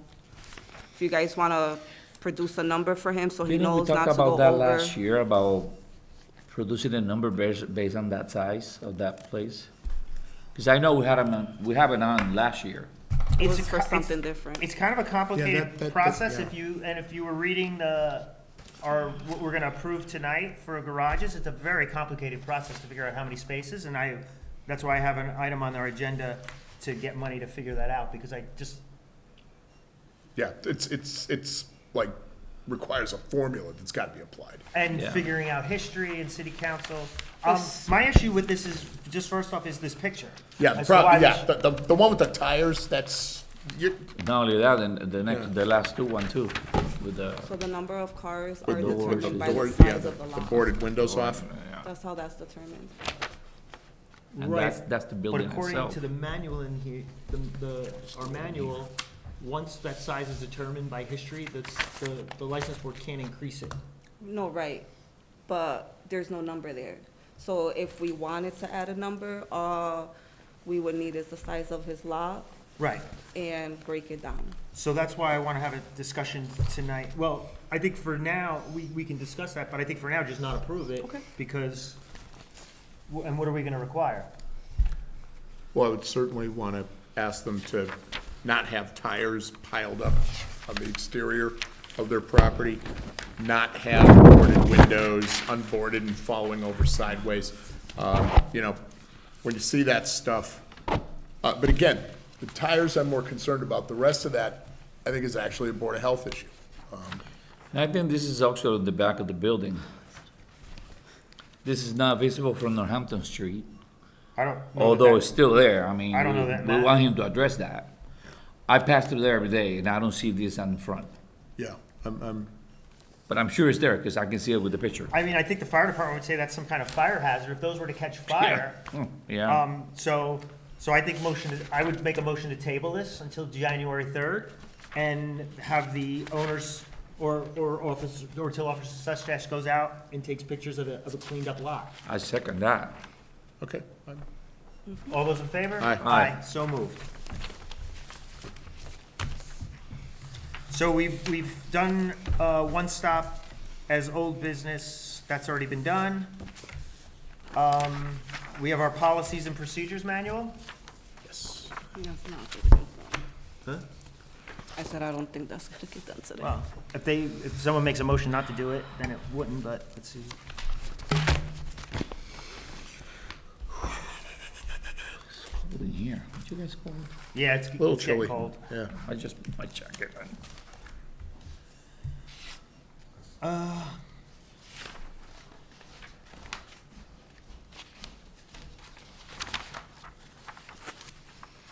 if you guys wanna produce a number for him so he Didn't we knows not talk to go about that over. last year, about producing a number based on that size of that place? Because I know we had it on last year. It It's was a for co- something different. It's kind of a complicated that- process yeah. if you were reading what we're gonna approve tonight for garages, it's a very complicated process to figure out how many spaces, and that's why I have an item on our agenda to get money to figure that out, because yeah, it's like, requires a formula that's gotta be applied. and Yeah. figuring out history and city council. My issue with this is, just first off, is this picture. Yeah, the As to why problem, we yeah, the one with the tires, that's, Not only that, and the last one too, with the. So the number of cars with are the determined by the doors, size yeah, of the the lot. boarded windows off. Yeah. That's how that's determined. And that's the building But according itself. to the manual in here, our manual, once that size is determined by history, the license board can't increase it. No, right, but there's no number there. So if we wanted to add a number, all we would need is the size of his lot Right. and break it down. So that's why I want to have a discussion tonight. Well, I think for now, we can discuss that, but I think for now, just not approve it. Okay. Because, and what are we going to require? Well, I would certainly wanna ask them to not have tires piled up on the exterior of their property, not have boarded windows, unboarded and falling over sideways. You know, when you see that stuff, but again, the tires I'm more concerned about. The rest of that, I think, is actually a Board of Health issue. And I think this is also the back of the building. This is not visible from Northampton Street, I don't know. although it's still there. I mean, I don't know that, we Matt. want him to address that. I pass through there every day, and I don't see this on the front. Yeah, But I'm sure it's there, because I can see it with the picture. I mean, I think the fire department would say that's some kind of fire hazard if those were to catch fire. Yeah. So I think I would make a motion to table this until January 3rd and have the owners or office, or until Officer Sustash goes out and takes pictures of a cleaned up lot. I second that. okay. All those in favor? Aye. Aye. So moved. So we've done one stop as old business, that's already been done. We have our policies and procedures manual. Yes. That's not gonna get done. Huh? I said I don't think that's gonna get done today. Well, if someone makes a motion not to do it, then it wouldn't, but let's see. In here, you guys cold? Yeah, it's A little getting chilly. cold. Yeah. I just put my jacket on.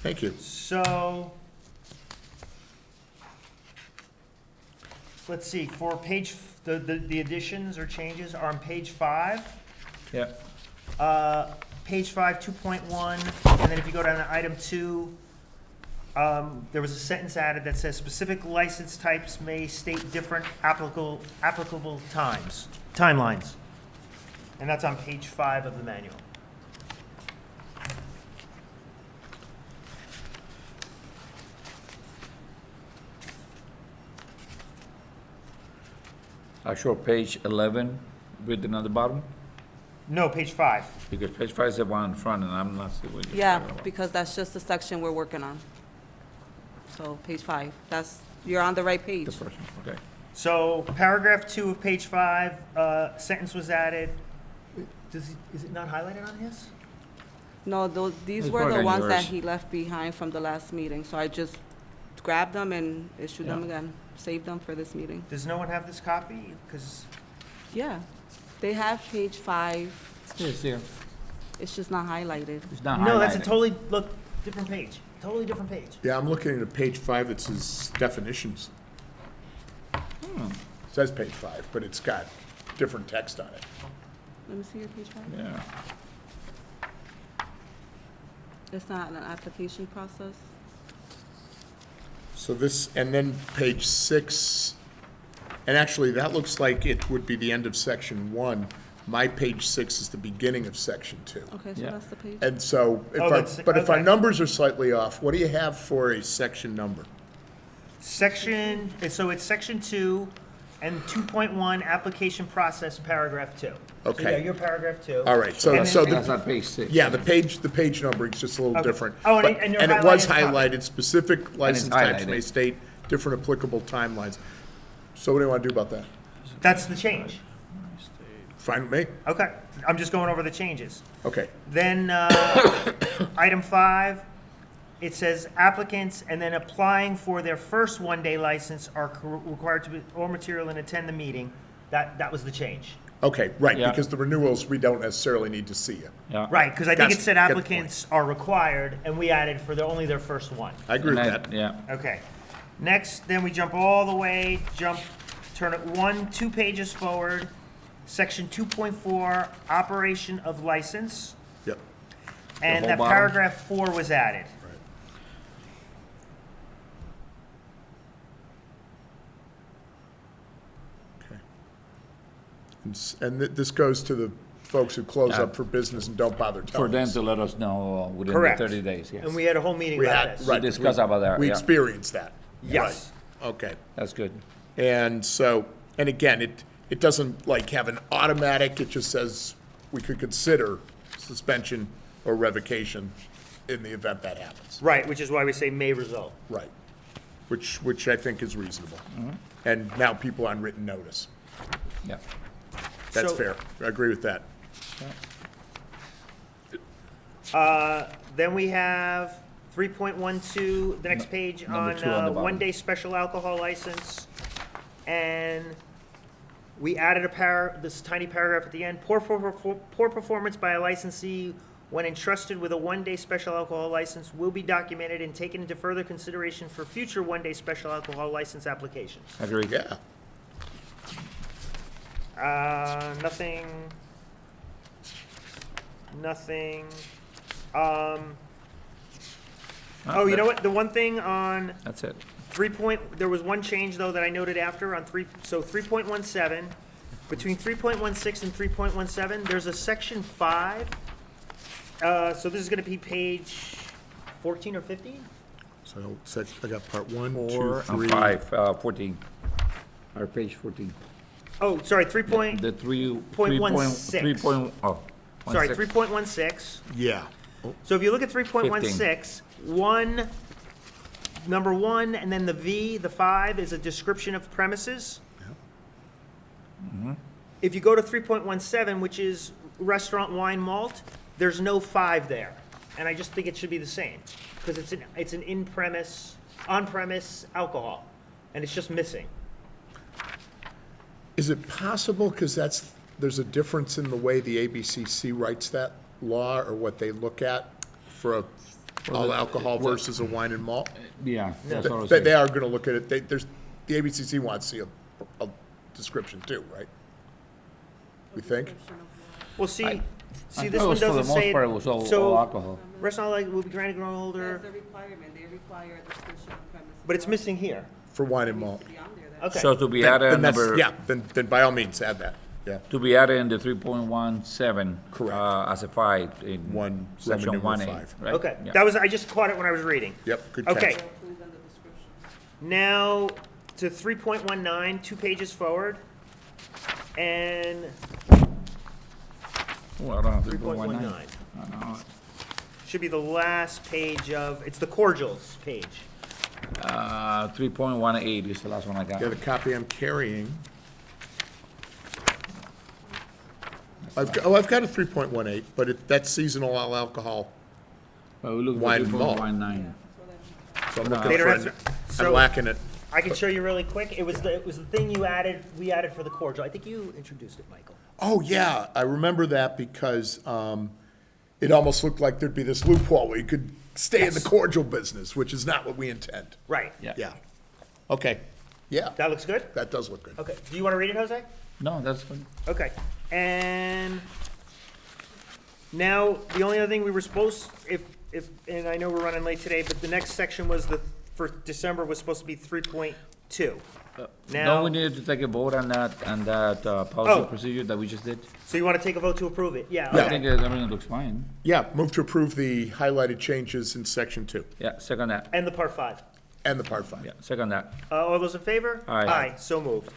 Thank you. So, let's see, for page, the additions or changes are on page 5. Yeah. Page 5, 2.1, and then if you go down to item 2, there was a sentence added that says specific license types may state different applicable timelines. And that's on page 5 of the manual. I show page 11 written on the bottom, No, page 5. because page 5 is the one in front, and I'm not seeing what you're Yeah, talking about. because that's just the section we're working on. So page 5, you're on the right page. The first one, okay. So paragraph 2 of page 5, sentence was added. Is it not highlighted on his? No, these It's were the probably ones that yours. he left behind from the last meeting, so I just grabbed them and issued them Yeah. again, saved them for this meeting. Does no one have this copy? Because, Yeah, they have page 5, It's here. it's just not highlighted. It's not no, that's a highlighted. totally, look, different page. Totally different page. Yeah, I'm looking at page 5 that says definitions. Says page 5, but it's got different text on it. Let me see your page 5. Yeah. It's not an application process. So this, and then page 6, and actually, that looks like it would be the end of section 1. My page 6 is the beginning of section 2. Okay, so Yeah. that's the page. And so, but if our numbers are slightly off, what do you have for a section number? So it's section 2 and 2.1, application process, paragraph 2. So Okay. yeah, you're paragraph 2. All right, so, And so then- That's the, on page 6. yeah, the page numbering is just a little Okay. different. Oh, and But- and you're and it was highlighting the highlighted, specific license types may highlighted. state different applicable timelines. So what do you want to do about that? That's the change. Fine with me? Okay, I'm just going over the changes. Okay. Then, item 5, it says applicants and then applying for their first one-day license are required to be all material and attend the meeting. That was the change. Okay, right, Yeah. because the renewals, we don't necessarily need to see it. Yeah. Right, because I think it said Get the point. applicants are required, and we added for only their first one. I agree with And that. Yeah. Okay. Next, then we jump all the way, turn it 2 pages forward, section 2.4, operation of license, Yep. and whole that bottom? paragraph 4 was added. Okay. And this goes to the folks who close Yeah. up for business and don't bother For telling them us. to let us know within the Correct. 30 days, yes. And we had a whole meeting We about had, this. right. discussed about that, We yeah. experienced that. Yes. Right. Okay. That's good. And so, and again, it doesn't like have an automatic, it just says we could consider suspension or revocation in the event that happens. Right, which is why we say may result. Right. Which I think is reasonable. And now people on written notice. Yeah. That's So- fair. I agree with that. Then we have 3.12, the next page Number on 2 on the bottom. one-day special alcohol license. And we added this tiny paragraph at the end. Poor performance by a licensee when entrusted with a one-day special alcohol license will be documented and taken into further consideration for future one-day special alcohol license applications. Agreed. Yeah. Nothing. Oh, you know what? The one thing on That's it. there was one change though that I noted after on 3.17, between 3.16 and 3.17, there's a section 5. So this is gonna be page 14 or 15? So I got part 1, 2, 4 3. and 5, 14. Or page 14. Oh, sorry, The 3.16. 3.16. Yeah. So if you look at 3.16, number 1, and then the V, the 5, is a description of premises. If you go to 3.17, which is restaurant wine malt, there's no 5 there. and I just think it should be the same, because it's an on-premise alcohol, and it's just missing. Is it possible, because there's a difference in the way the ABCC writes that law, or what they look at for all alcohol versus a wine and malt? Yeah, that's what I was They saying. are gonna look at it, the ABCC wants to see a description too, right? We think? Well, see, I this thought it one was for the doesn't most say. part, it was all So, alcohol. restaurant like will be granted grown older, That's a requirement, they require a description of premises. but it's missing here. For wine and malt. Okay. So to be Then- added then that's- number, Yeah, then by all means, add that, yeah. to be added in the 3.17. Correct. As a 5 in Roman section numeral 1A, 5. right? Okay, Yeah. I just caught it when I was reading. Yep, good catch. Okay. Now to 3.19, 2 pages forward, and Oh, I don't have 3.19. 3.19. Should be the last page of, it's the cordials page. 3.18 is the last one I got. Yeah, the copy I'm carrying. I've got a 3.18, but that's seasonal all alcohol, But we look wine for and malt. 3.19. so I'm They looking don't for, have to- I'm so- lacking it. I can show you really quick. It was the thing we added for the cordial. I think you introduced it, Michael. Oh, yeah, I remember that because it almost looked like there'd be this loophole where you could stay in the cordial business, which is not what we intend. Right. Yeah. Yeah. Okay, yeah, That looks good? that does look good. Okay. Do you want to read it, Jose? No, that's good. Okay. And now, the only other thing we were supposed, and I know we're running late today, but the next section was for December was supposed to be 3.2. Now, No, we needed to take a vote on that policy Oh. procedure that we just did. so you want to take a vote to approve it? Yeah, I okay. think everything looks fine. Yeah, move to approve the highlighted changes in section 2 Yeah, second that. And the part 5. and the part 5. Yeah, second that. All those in favor? Aye. So moved.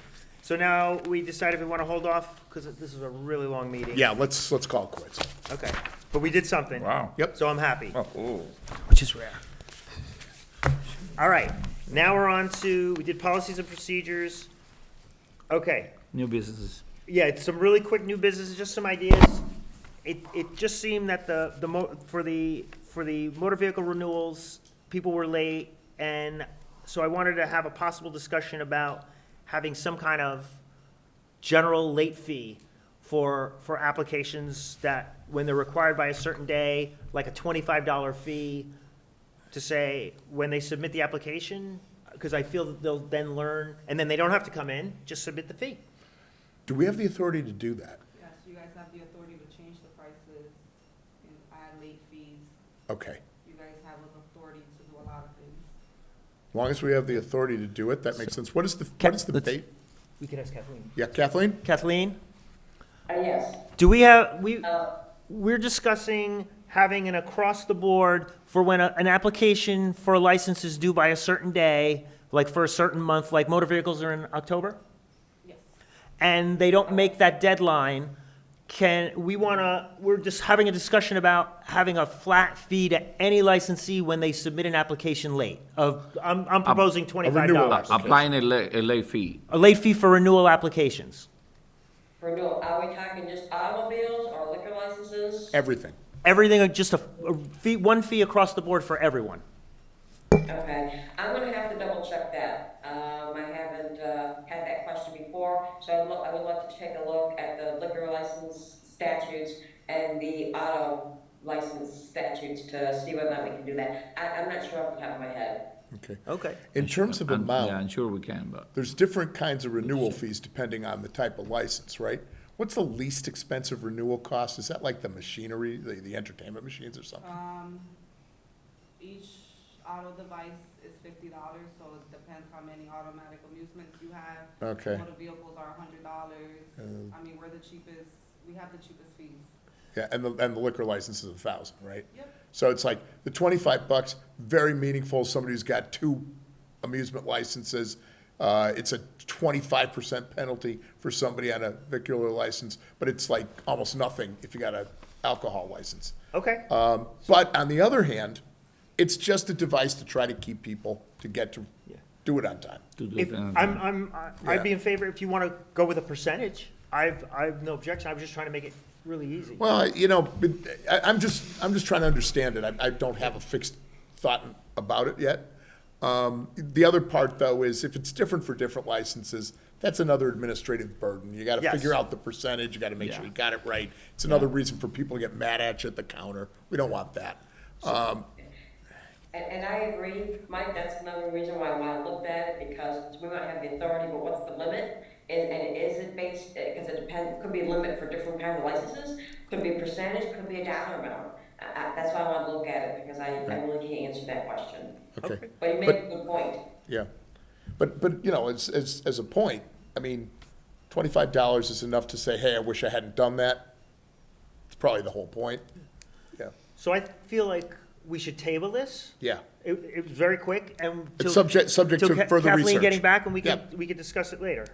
So now we decided we want to hold off, because this is a really long meeting. Yeah, let's call it quits. Okay. But we did something. Wow. Yep. So I'm happy, Oh, which is rare. All right, now we're on to, we did policies and procedures. Okay. new businesses. Yeah, it's some really quick new businesses, just some ideas. It just seemed that for the motor vehicle renewals, people were late, and so I wanted to have a possible discussion about having some kind of general late fee for applications that, when they're required by a certain day, like a $25 fee to say, when they submit the application, because I feel that they'll then learn, and then they don't have to come in, just submit the fee. Do we have the authority to do that? Yes, you guys have the authority to change the prices and add late fees. Okay. You guys have an authority to do a lot of things. As long as we have the authority to do it, that makes sense. What is the let's- date? We could ask Kathleen. Yeah, Kathleen? Kathleen, Yes. do we have, we're discussing having an across-the-board for when an application for a license is due by a certain day, like for a certain month, like motor vehicles are in October? Yes. And they don't make that deadline, we're just having a discussion about having a flat fee to any licensee when they submit an application late. I'm proposing $25. Applying a late fee. A late fee for renewal applications. Renewal, are we talking just automobiles or liquor licenses? Everything. Everything, just a fee, one fee across the board for everyone. Okay, I'm gonna have to double check that. I haven't, had that question before, so I would like to take a look at the liquor license statutes and the auto license statutes to see whether or not we can do that. I'm not sure off the top of my head. Okay. Okay. In terms of Yeah, I'm amount, sure we can, but there's different kinds of renewal fees depending on the type of license, right? What's the least expensive renewal cost? Is that like the machinery, the entertainment machines or something? Each auto device is $50, so it depends how many automatic amusements you have. Okay. Motor vehicles are $100. I mean, we're the cheapest, we have the cheapest fees. Yeah, and the liquor license is $1,000, right? Yep. So it's like the $25, very meaningful. Somebody who's got 2 amusement licenses, it's a 25% penalty for somebody on a vehicular license, but it's like almost nothing if you got an alcohol license. Okay. But on the other hand, it's just a device to try to keep people to get to do it on time. to do If, that. I'd be in favor, if you want to go with a percentage, I've no objection. I was just trying to make it really easy. Well, you know, I'm just trying to understand it. I don't have a fixed thought about it yet. The other part, though, is if it's different for different licenses, that's another administrative burden. You gotta Yes. figure out the percentage, you gotta make sure Yeah. you got it right. It's another reason for people to get mad at you at the counter. We don't want that. And I agree, Mike, that's another reason why I wanna look at it, because we might have the authority, but what's the limit? And is it based, because it depends, could be a limit for different kinds of licenses, could be a percentage, could be a dollar amount. That's why I wanna look at it, because I really can't answer that question. Okay. But you make a good point. Yeah. But, you know, as a point, I mean, $25 is enough to say, hey, I wish I hadn't done that. It's probably the whole point. Yeah. So I feel like we should table this. Yeah. It was very quick and. It's subject to further Kathleen research. getting back and we Yeah. can discuss it later.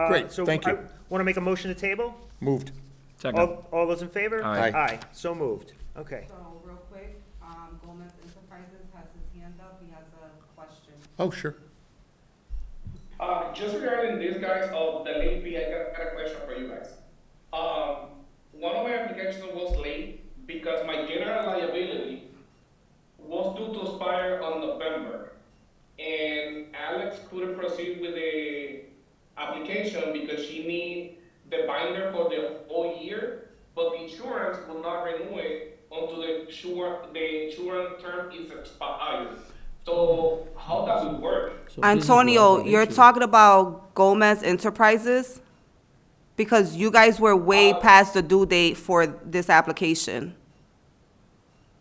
Great, thank you. Want to make a motion to table? Moved. All those in favor? Aye. Aye, so moved. Okay. So, real quick, Gomez Enterprises has his hand up, he has a question. Oh, sure. Just regarding these guys of the late fee, I got a question for you guys. One of my applications was late because my general liability was due to expire on November. And Alex couldn't proceed with the application because she need the binder for the whole year, but the insurance will not renew it until the insurance term is expired. So how does it work? So Antonio, business you're issue. talking about Gomez Enterprises? Because you guys were way past the due date for this application.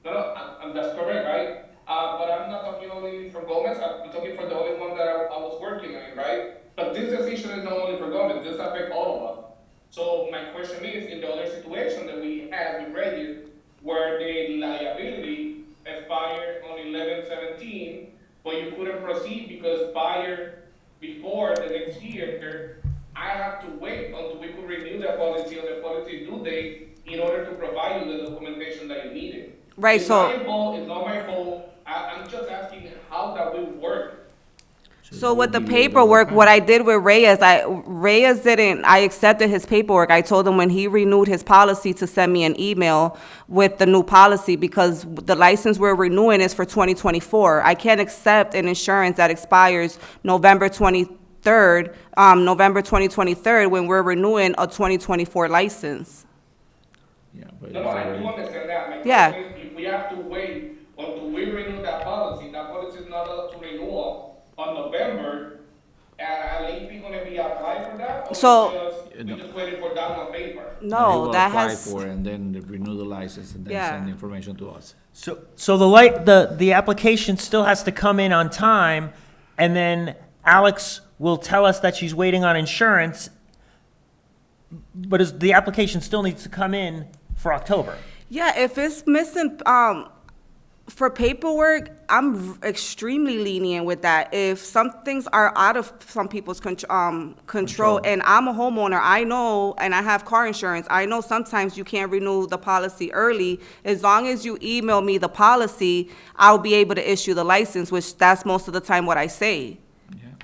No, and that's correct, right? But I'm not talking only for Gomez, I'm talking for the only one that I was working on, right? But this decision is not only for Gomez, this affects all of us. So my question is, in the other situation that we had with Reyes, where the liability expired on 11/17, but you couldn't proceed because expired before the next year, I have to wait until we could renew the policy on the policy due date in order to provide you the documentation that you needed. Right, It's so- not your fault, it's not my fault, I'm just asking how that will work. So with the paperwork, what I did with Reyes, I accepted his paperwork. I told him when he renewed his policy to send me an email with the new policy because the license we're renewing is for 2024. I can't accept an insurance that expires November 2023 when we're renewing a 2024 license. Yeah, but No, I do understand that. My Yeah. question is, if we have to wait until we renew that policy is not up to renewal on November, are late fee gonna be applied for that? Or So- we just waiting for that on paper? He No, will that apply has, for it and then they renew the license and then Yeah. send the information to us. So the application still has to come in on time, and then Alex will tell us that she's waiting on insurance, but the application still needs to come in for October. yeah, if it's missing, for paperwork, I'm extremely lenient with that. If some things are out of some people's control, and I'm a homeowner, I know, and I have car insurance, I know sometimes you can't renew the policy early. As long as you email me the policy, I'll be able to issue the license, which that's most of the time what I say.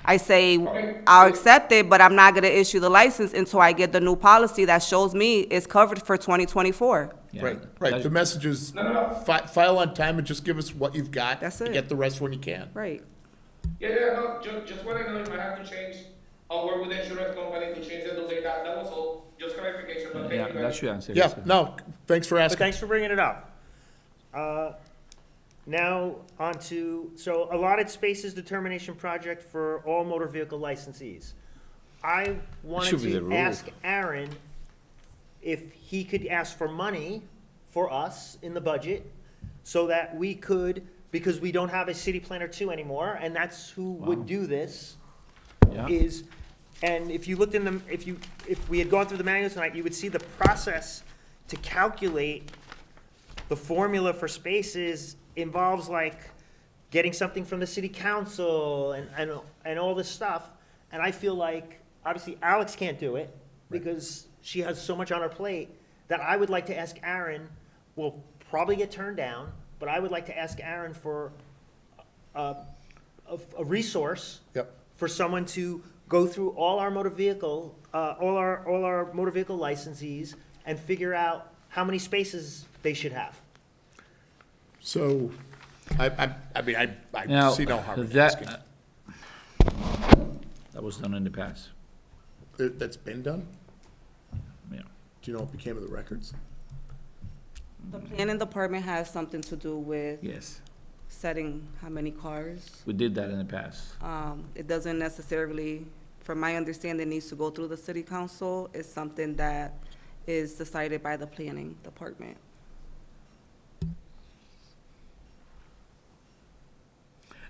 I say, I'll accept it, but I'm not gonna issue the license until I get the new policy that shows me it's covered for 2024. Yeah. Right. That- The message is No. file on time and just give us what you've got. That's and it. Get the rest when you can. Right. Yeah, no, just wanna know if I have to change, or work with the insurance company to change the due date, that was all, just clarification, but Yeah, thank you that guys. should answer Yeah, it. no, thanks for But asking. thanks for bringing it up. Now on to, so allotted spaces determination project for all motor vehicle licensees. I wanted Should be the to rule. ask Aaron if he could ask for money for us in the budget so that we could, because we don't have a city planner 2 anymore, and that's who would do this, Yeah. is, and if you looked in the, if we had gone through the manual tonight, you would see the process to calculate the formula for spaces involves like getting something from the city council and all this stuff. And I feel like, obviously Alex can't do it because she has so much on her plate that I would like to ask Aaron, will probably get turned down, but I would like to ask Aaron for a resource Yep. for someone to go through all our motor vehicle, all our motor vehicle licensees and figure out how many spaces they should have. So, I mean, I Now, see no harm in that, asking. that was done in the past, That's been done? yeah. Do you know what became of the records? The planning department has something to do with Yes, setting how many cars. we did that in the past. It doesn't necessarily, from my understanding, needs to go through the city council. It's something that is decided by the planning department.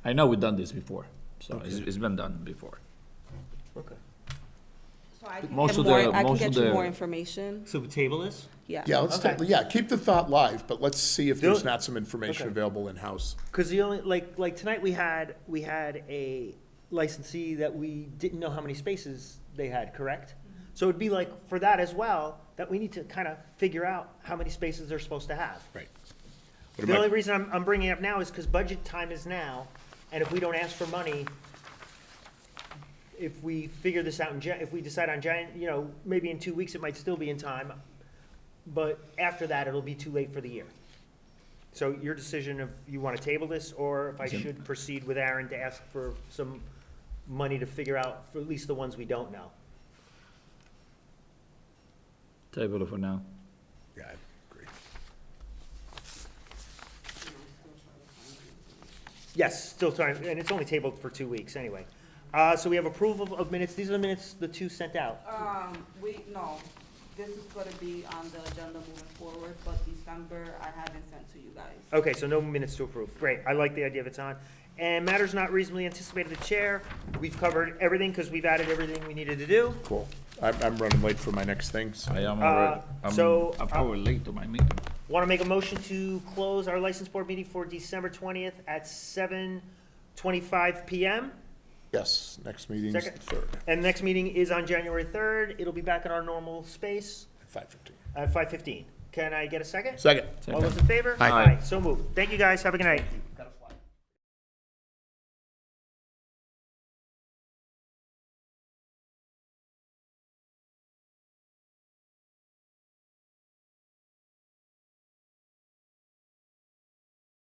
I know we've done this before, so it's been done before. Okay. So I can Most get of more, the- I can most get of you the- more information. So we table this? Yeah. Yeah, let's Okay. keep the thought live, but let's see if there's Do- not some information Okay. available in-house. Because the only, like tonight, we had a licensee that we didn't know how many spaces they had, correct? So it'd be like, for that as well, that we need to kind of figure out how many spaces they're supposed to have. Right. The only reason I'm bringing it up now is because budget time is now, and if we don't ask for money, if we figure this out if we decide on maybe in 2 weeks, it might still be in time, but after that, it'll be too late for the year. So your decision if you want to table this, or if I should proceed with Aaron to ask for some money to figure out for at least the ones we don't know. Table it for now. Yeah, I agree. Yes, still trying, and it's only tabled for 2 weeks anyway. So we have approval of minutes. These are the minutes, the two sent out. No, this is gonna be on the agenda moving forward, but December, I haven't sent to you guys. Okay, so no minutes to approve. Great, I like the idea of it's on. And matters not reasonably anticipated the chair. We've covered everything because we've added everything we needed to do. Cool. I'm running late for my next thing, so. I am already, I'm probably late to my meeting. Want to make a motion to close our license board meeting for December 20th at 7:25 PM? Yes, next meeting's the Second. 3rd, And the next meeting is on January 3rd. It'll be back in our normal space 5:15. at 5:15. Can I get a second? Second. All those in favor? Aye. So moved. Thank you, guys. Have a good night.